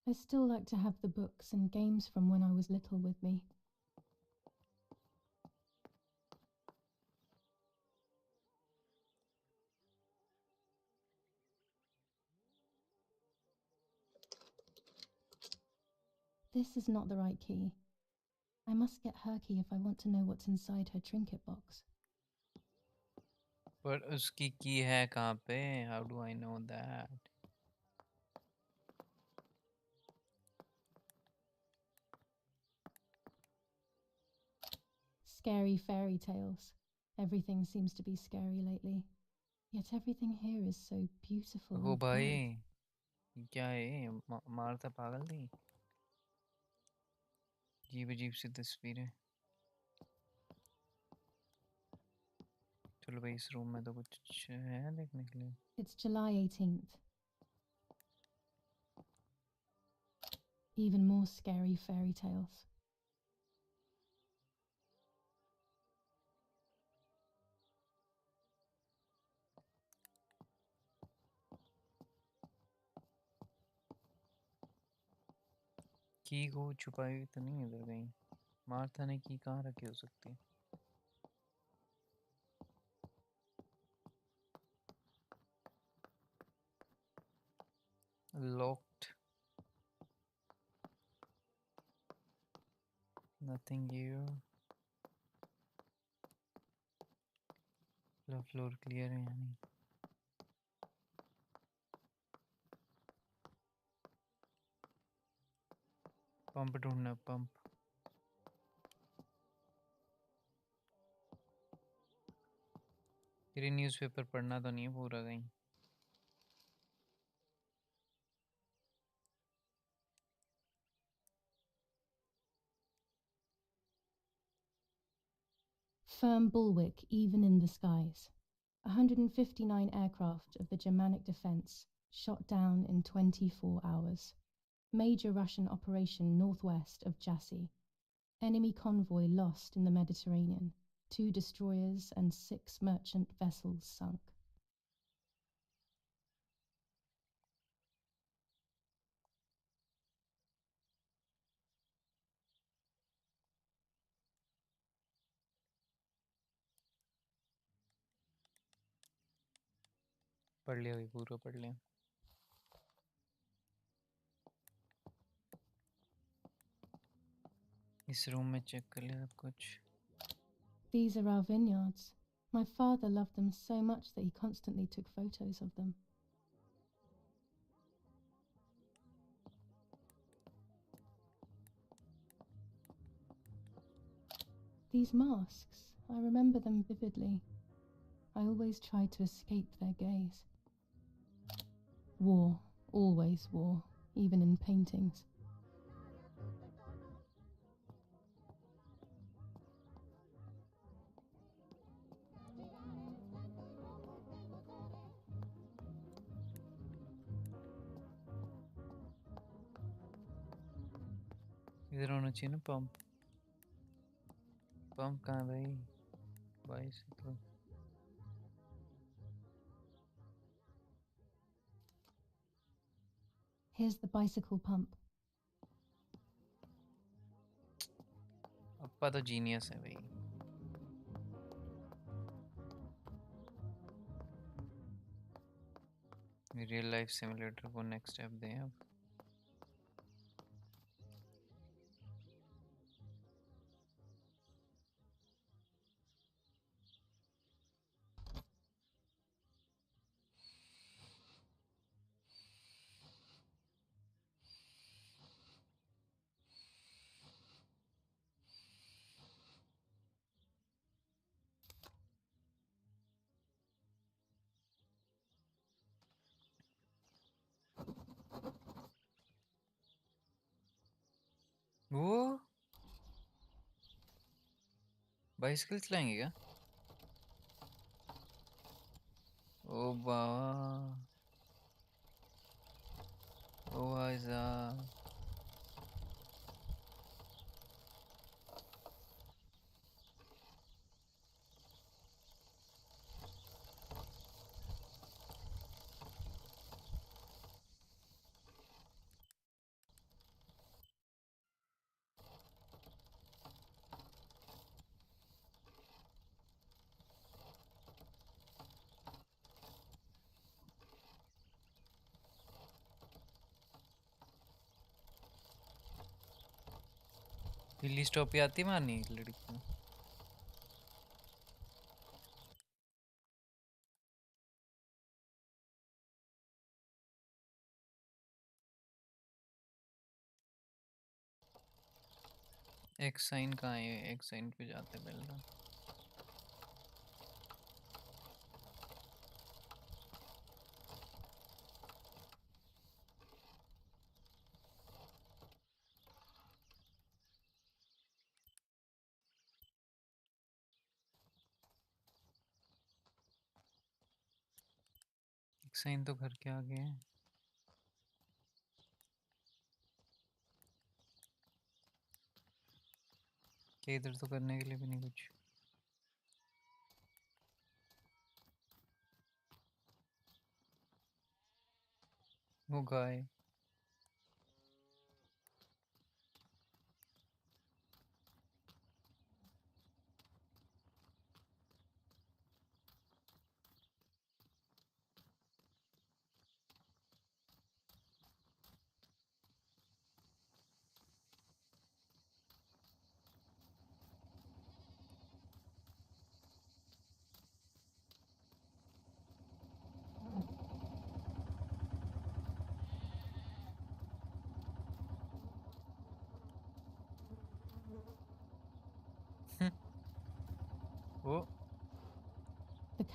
I still like to have the books and games from when I was little with me. This is not the right key. I must get her key if I want to know what's inside her trinket box. पर उसकी की है कहाँ पे? How do I know that? Scary fairy tales. Everything seems to be scary lately. Yet everything here is so beautiful O and भाई, bright. ये क्या है? मारता पागल थी। अजीब अजीब सी तस्वीरें। चलो भाई, इस रूम में तो कुछ है देखने के लिए। It's July 18th. Even more scary fairy tales. की को छुपाई तो नहीं इधर कहीं? मार्था ने की कहाँ रखी हो सकती है? Locked. Nothing here. Floor clear है या नहीं? पंप ढूंढना, पंप। तेरी न्यूज़पेपर पढ़ना तो नहीं है पूरा कहीं? Firm bulwark even in the skies. 159 aircraft of the Germanic defense shot down in 24 hours. Major Russian operation northwest of Jassy. Enemy convoy lost in the Mediterranean. 2 destroyers and 6 merchant vessels sunk. पढ़ लिया भाई, पूरा पढ़ लिया। इस room में check कर लिया सब कुछ। These are our vineyards. My father loved them so much that he constantly took photos of them. These masks, I remember them vividly. I always tried to escape their gaze. War, always war, even in paintings. इधर होना चाहिए ना pump. Pump कहाँ है भाई? Bicycle. Here's the bicycle pump. अप्पा तो genius है भाई। रियल लाइफ सिमुलेटर को नेक्स्ट स्टेप दें अब। वो बाइसिकल चलाएंगे क्या? ओ बाबा, ओ भाई साहब। दिल्ली स्टॉप पे आती मानी लड़की को। एक साइन कहाँ है? एक साइन पे जाते पहले। एक साइन तो घर के आगे है। क्या इधर तो करने के लिए भी नहीं कुछ। वो गाय।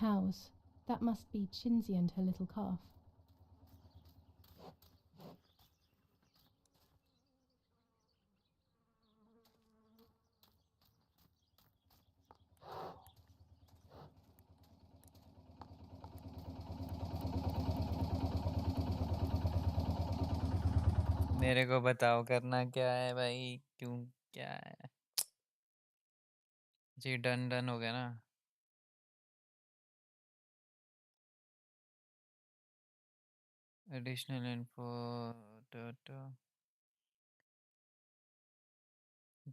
cows. That must be Chinsey and her little calf. मेरे को बताओ करना क्या है भाई, क्यों, क्या है जी? डन डन हो गया ना? एडिशनल इन्फो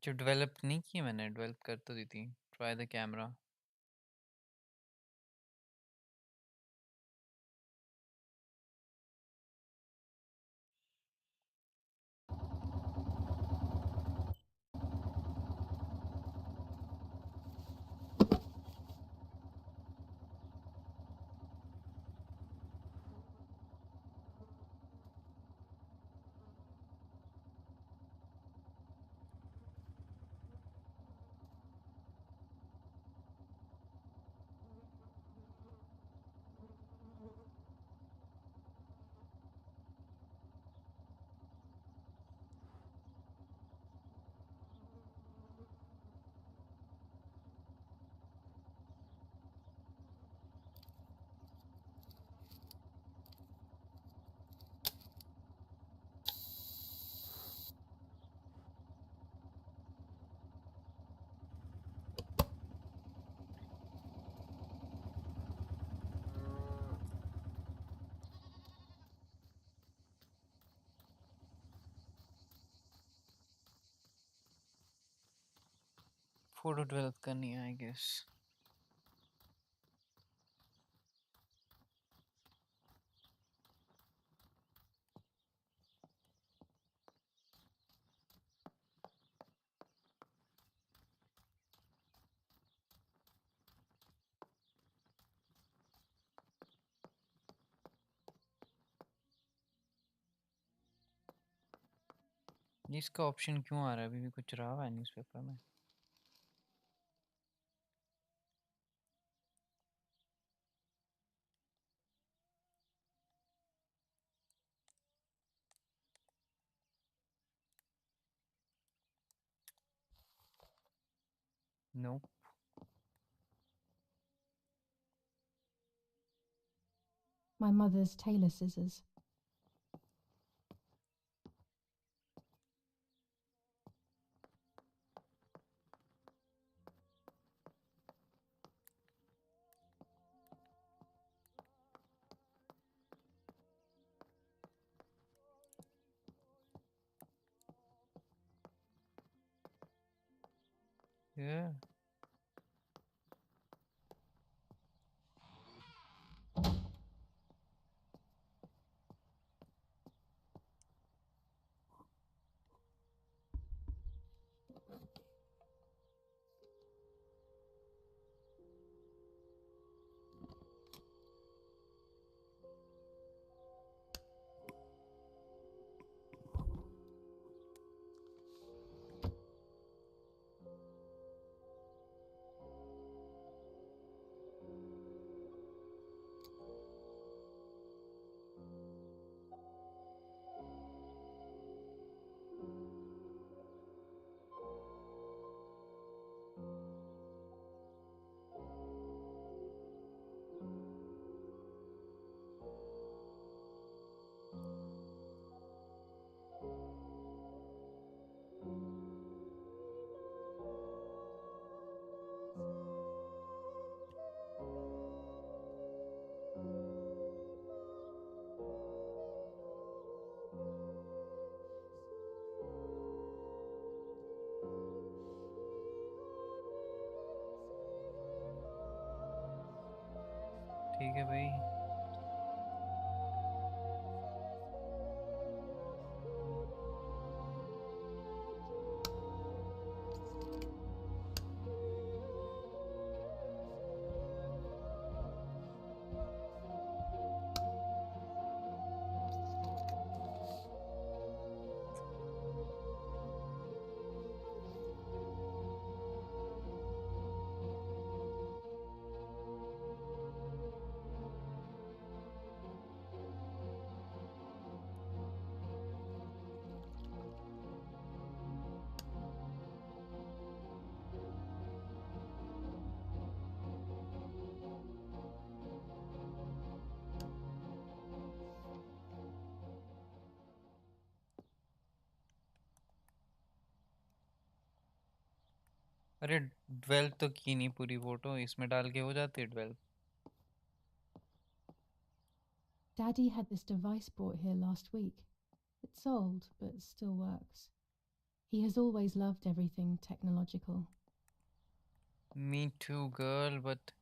जो डेवलप नहीं की मैंने, डेवलप कर तो दी थी। Try the camera. Photo develop करनी है आई गेस। इसका ऑप्शन क्यों आ रहा है? अभी भी कुछ रहा हुआ है न्यूज़पेपर में? No. My mother's tailor scissors. Yeah. अरे 12 तो की नहीं पूरी फोटो, इसमें डाल के हो जाती है 12। Daddy had this device brought here last week. It's old, but still works. He has always loved everything technological. Me too, girl, but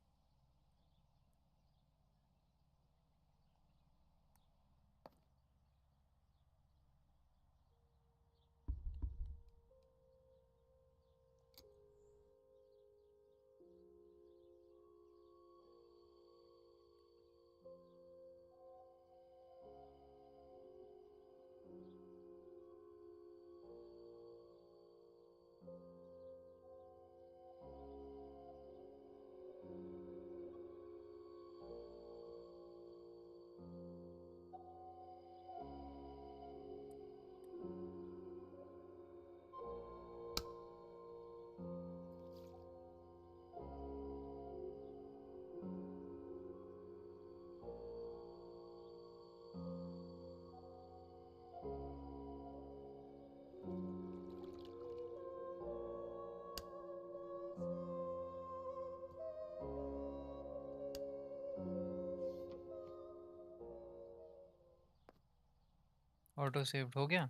auto saved हो गया।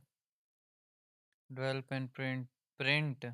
Develop and print.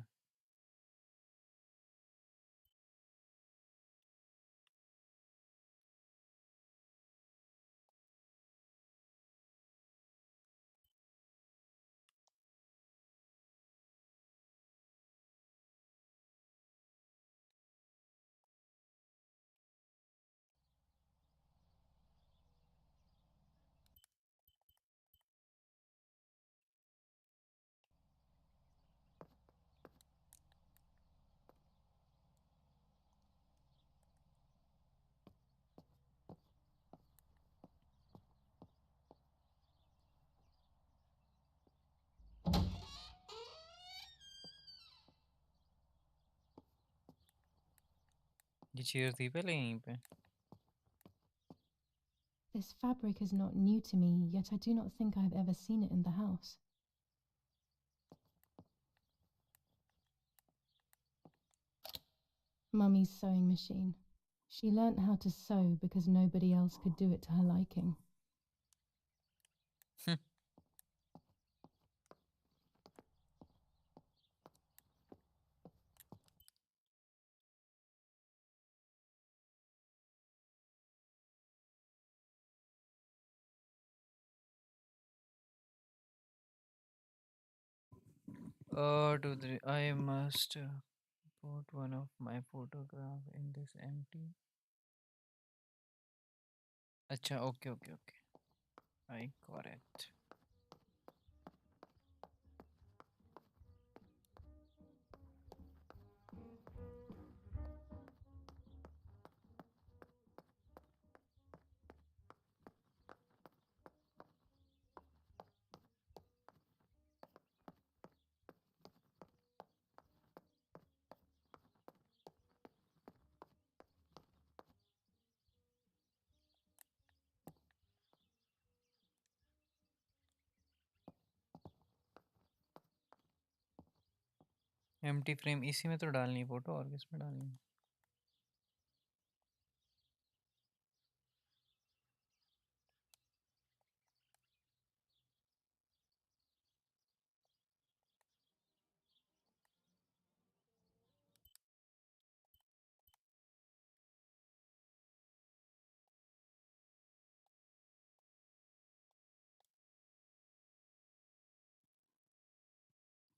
ये चेयर थी पहले यहीं पे। This fabric is not new to me, yet I do not think I have ever seen it in the house. Mummy's sewing machine. She learnt how to sew because nobody else could do it to her liking. I must put one of my photograph in this empty. अच्छा, okay okay okay, I got it. Empty frame इसी में तो डालनी है photo, और किस में डालनी है?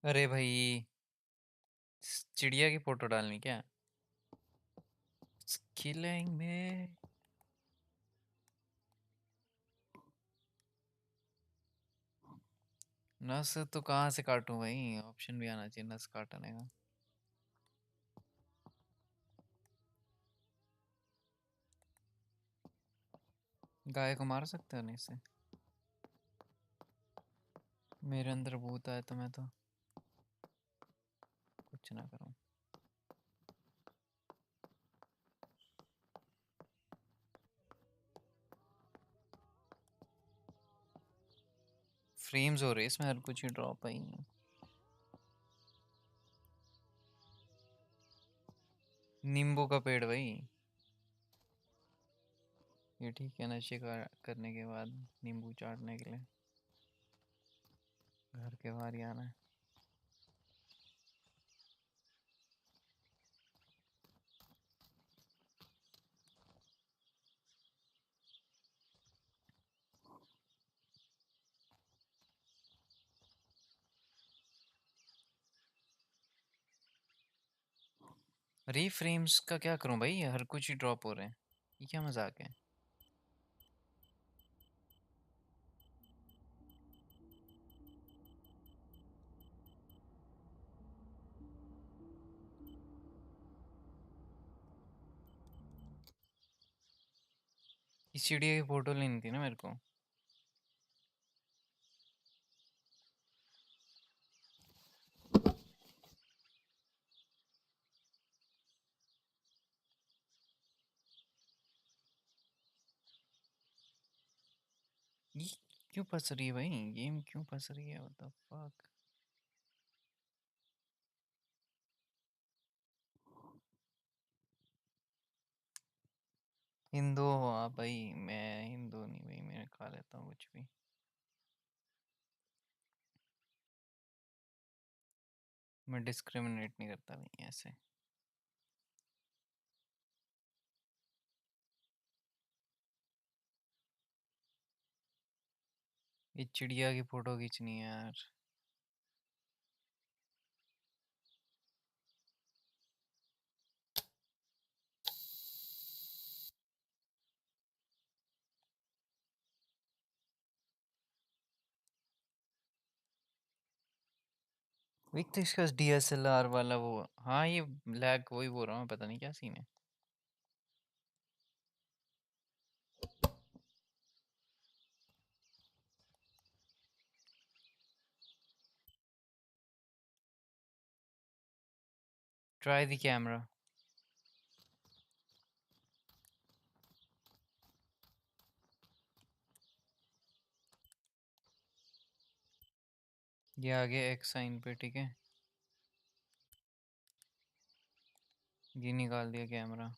अरे भाई, चिड़िया की फोटो डालनी क्या? किलिंग में नस तो कहाँ से काटूं भाई? ऑप्शन भी आना चाहिए नस काटने का। गाय को मार सकते हो नहीं इससे? मेरे अंदर भूत आए तो मैं तो कुछ ना करूं। फ्रेम्स हो रहे इसमें, हर कुछ ही ड्रॉप आई। नींबू का पेड़ भाई। ये ठीक है, नशे का करने के बाद नींबू चाटने के लिए घर के बाहर ही आना है। रीफ्रेम्स का क्या करूं भाई, हर कुछ ही ड्रॉप हो रहे हैं, ये क्या मजाक है। इस चिड़िया की फोटो लेनी थी ना मेरे को। ये क्यों फंस रही है भाई, गेम क्यों फंस रही है, व्हाट द फक। हिंदू हो आप भाई, मैं हिंदू नहीं भाई, मैं खा लेता हूँ कुछ भी। मैं डिस्क्रिमिनेट नहीं करता भाई ऐसे। ये चिड़िया की फोटो खींचनी है यार। एक तो इसका डीएसएलआर वाला वो, हाँ ये लैग वही बोल रहा हूँ, पता नहीं क्या सीन है। Try the camera. ये आगे एक्स साइन पे, ठीक है। ये निकाल दिया कैमरा,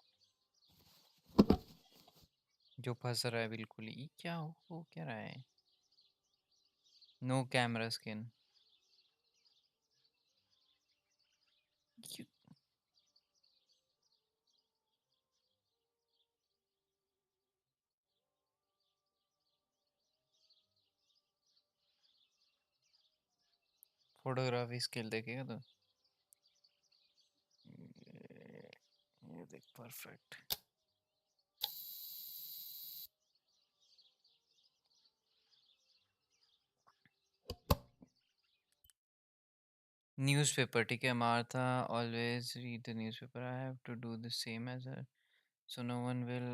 जो फंस रहा है बिल्कुल ही, क्या हो क्या रहा है। No camera skin. Photography skill देखेगा तो ये देख, परफेक्ट। न्यूज़पेपर, ठीक है। Martha always read the newspaper, I have to do the same as her, so no one will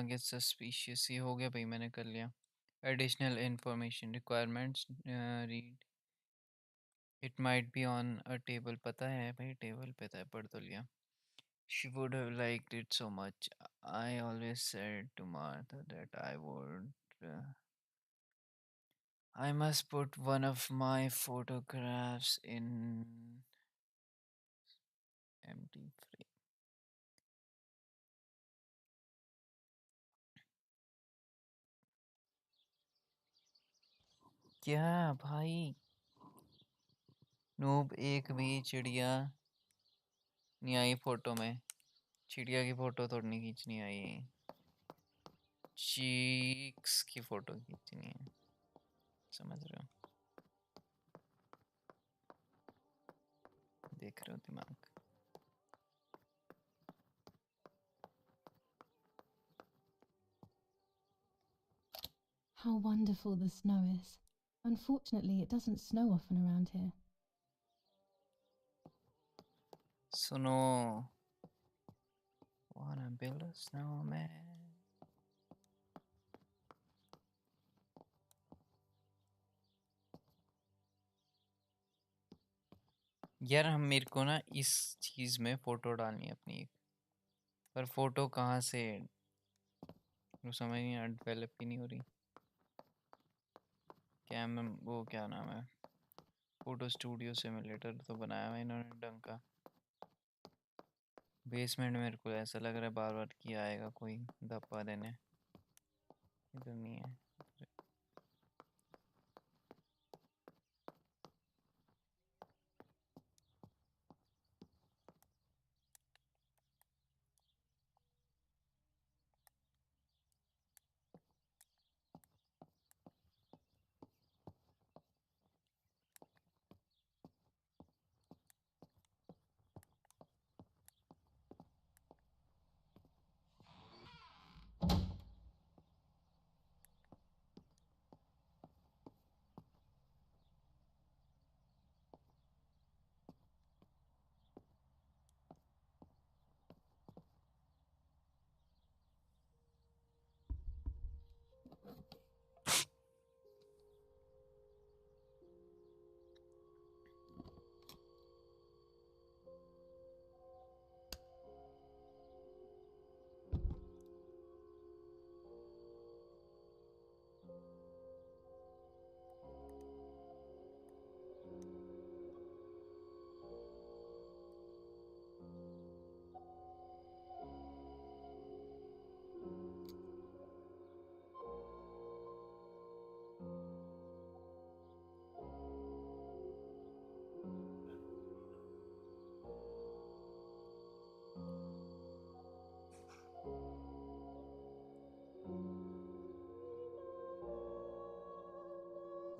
get suspicious. ये हो गया भाई, मैंने कर लिया। Additional information requirements, read it might be on a table. पता है भाई, टेबल पे था, पढ़ तो लिया। She would have liked it so much. I always said to Martha that I must put one of my photographs in empty frame. क्या भाई, नूब एक भी चिड़िया नहीं आई फोटो में। चिड़िया की फोटो थोड़ी नहीं खींचनी आई, चीक्स की फोटो खींचनी है, समझ रहे हो, देख रहे हो दिमाग। How wonderful the snow is. Unfortunately, it doesn't snow often around here. सुनो, wanna build a snowman? यार हम, मेरे को ना इस चीज में फोटो डालनी है अपनी एक, पर फोटो कहाँ से, वो समझ नहीं आ, डेवलप ही नहीं हो रही। कैम, वो क्या नाम है, फोटो स्टूडियो सिमुलेटर तो बनाया हुआ इन्होंने ढंग का। बेसमेंट मेरे को ऐसा लग रहा है बार बार कि आएगा कोई धप्पा देने। इधर नहीं है।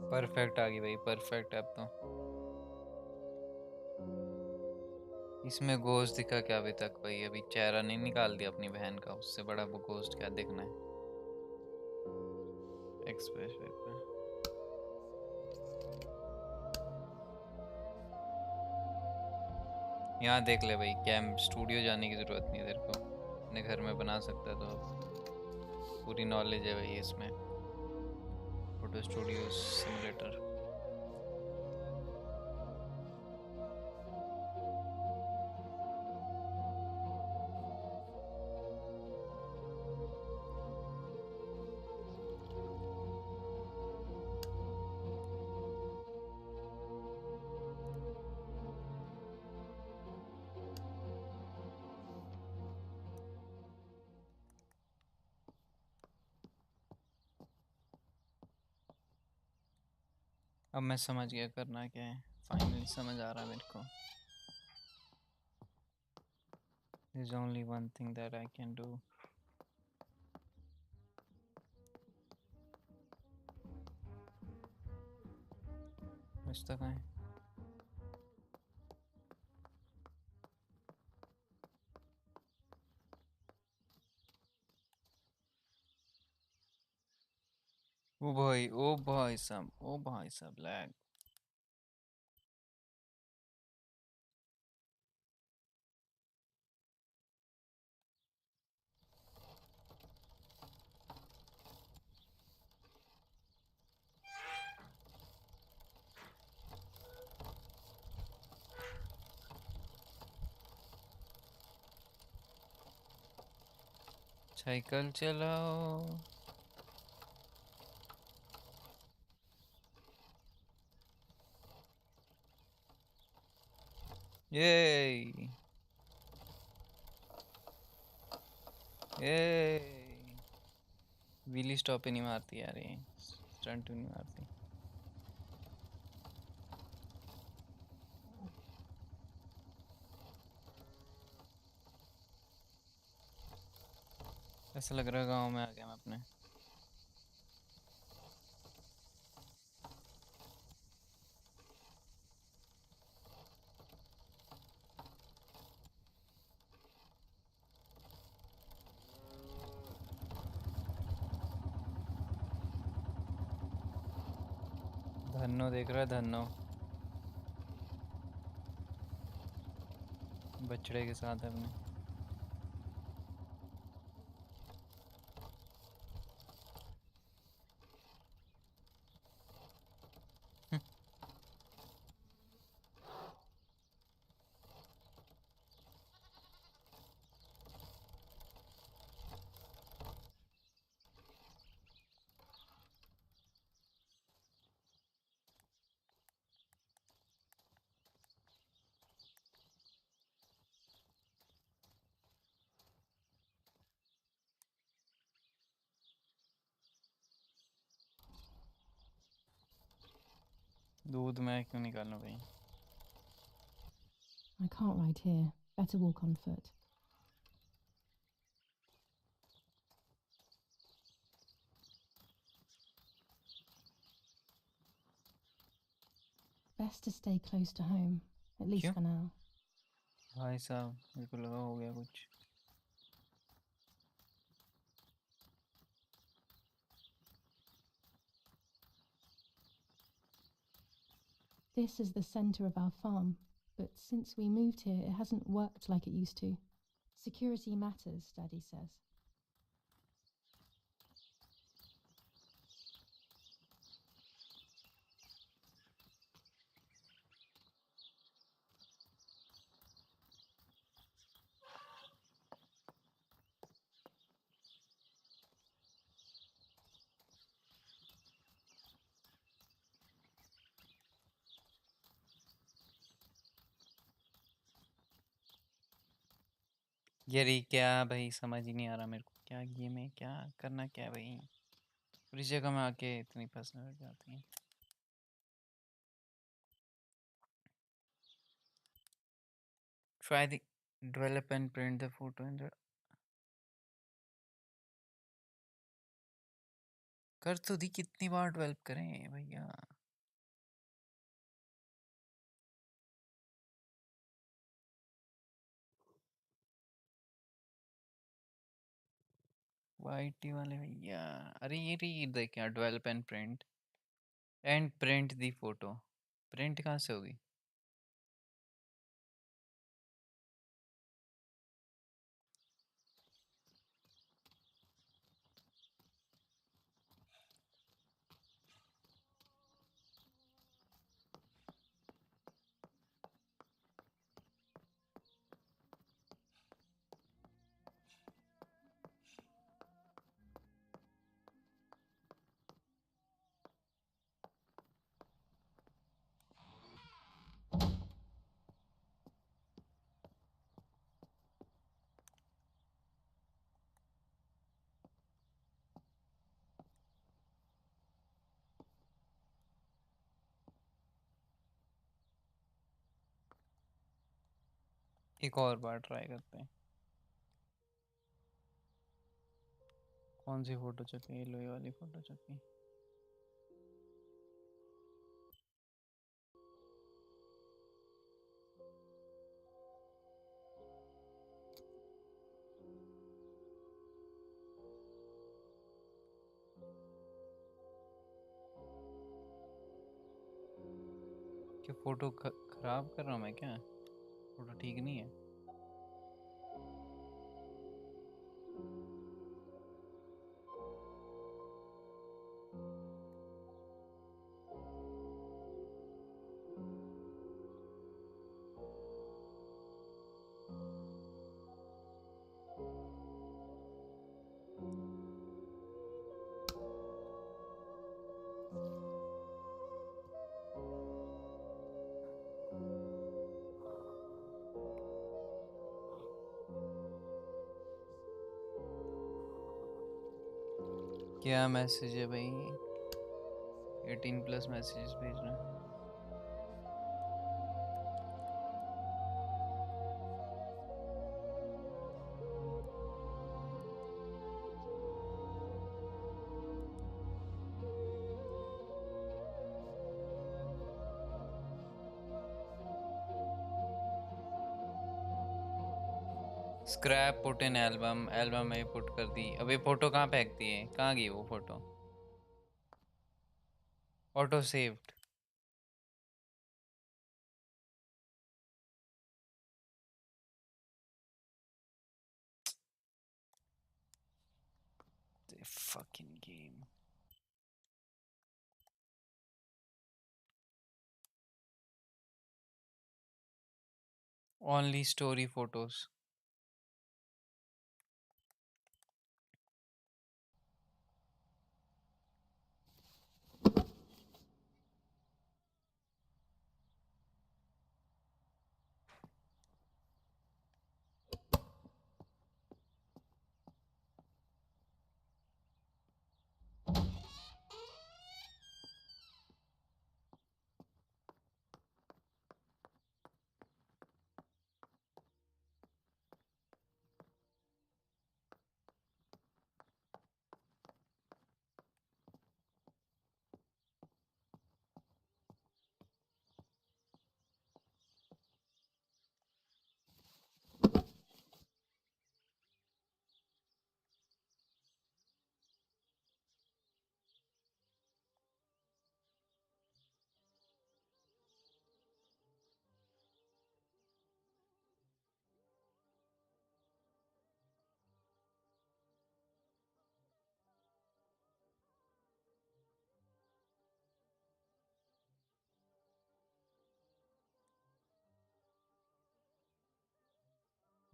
परफेक्ट आ गई भाई, परफेक्ट। अब तो इसमें घोस्ट दिखा क्या अभी तक भाई? अभी चेहरा नहीं निकाल दिया अपनी बहन का, उससे बड़ा वो घोस्ट क्या देखना है एक्सप्रेस वे पे। यहाँ देख ले भाई, कैम स्टूडियो जाने की जरूरत नहीं है तेरे को, अपने घर में बना सकता है। तो अब पूरी नॉलेज है भाई इसमें, फोटो स्टूडियो सिमुलेटर। अब मैं समझ गया करना क्या है, फाइनली समझ आ रहा है मेरे को। There's only one thing that I can do. बचता कहाँ है? ओ भाई साहब, ओ भाई साहब, लैग। साइकिल चलाओ। ये व्हीली स्टॉप ही नहीं मारती यार, ये स्टंट नहीं मारती। ऐसा लग रहा है गांव में आ गया मैं अपने। धन्नो देख रहा है, धन्नो बछड़े के साथ है अपने। दूध मैं क्यों निकालूं भाई? I can't ride here. Better walk on foot. Best to stay close to home, at least क्यों? for now. भाई साहब मेरे को लगा हो गया कुछ. This is the centre of our farm, but since we moved here, it hasn't worked like it used to. Security matters, Daddy says. यार ये क्या भाई, समझ ही नहीं आ रहा मेरे को. क्या गेम है, क्या करना, क्या है भाई? पूरी जगह में आके इतनी फंसने लग जाती है. Try the develop and print the photo in the. कर तो दी, कितनी बार डेवलप करें भैया? वाईटी वाले भैया. अरे ये रही, देख यार, develop and print the photo. Print कहाँ से होगी? एक और बार ट्राई करते हैं. कौन सी फोटो चाहिए? लो ये वाली फोटो चाहिए. क्या फोटो खराब कर रहा हूँ मैं क्या? फोटो ठीक नहीं है? क्या मैसेज है भाई? 18+ मैसेजेस भेज रहा है. Scrap put in album. Album में पुट कर दी. अब ये फोटो कहाँ फेंक दी है? कहाँ गई वो photo? Auto saved. The fucking game. Only story photos.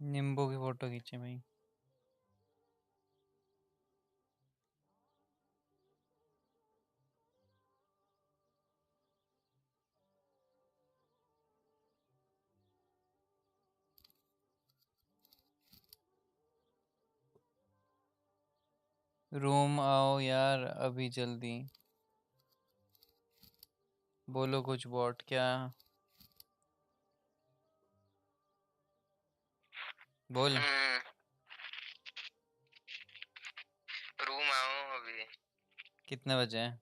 नींबू की फोटो खींचे भाई। रूम आओ यार अभी जल्दी। बोलो कुछ बॉट क्या। बोल। रूम आओ अभी। कितने बजे हैं?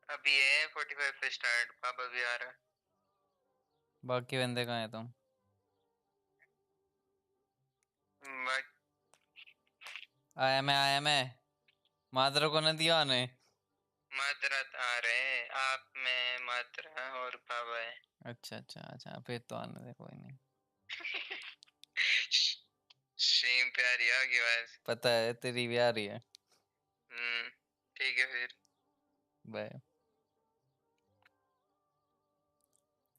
अभी है 45 पे स्टार्ट, पापा भी आ रहा है। बाकी बंदे कहाँ हैं तुम? आया मैं मादर को न दिया ने। मात्रा आ रहे हैं, आप में मात्रा और पापा है। अच्छा फिर तो आने दे कोई नहीं। स्ट्रीम पे आ रही है आपकी आवाज। पता है तेरी भी आ रही है। ठीक है फिर। बाय।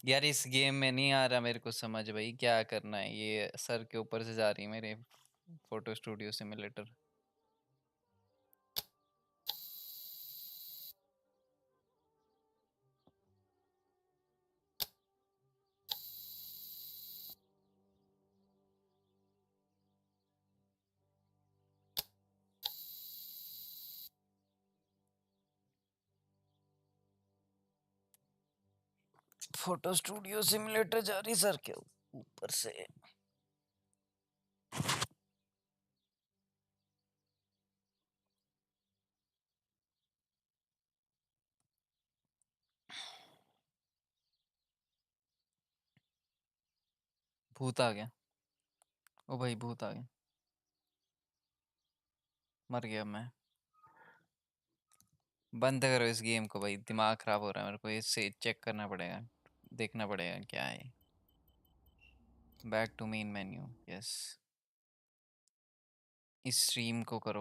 यार इस गेम में नहीं आ रहा मेरे को समझ भाई क्या करना है। ये सर के ऊपर से जा रही है मेरे photo studio simulator. Photo studio simulator जा रही सर के ऊपर से। भूत आ गया। ओ भाई भूत आ गया। मर गया मैं। बंद करो इस गेम को भाई दिमाग खराब हो रहा है मेरे को। इससे चेक करना पड़ेगा देखना पड़ेगा क्या है। Back to main menu yes. इस स्ट्रीम को करो।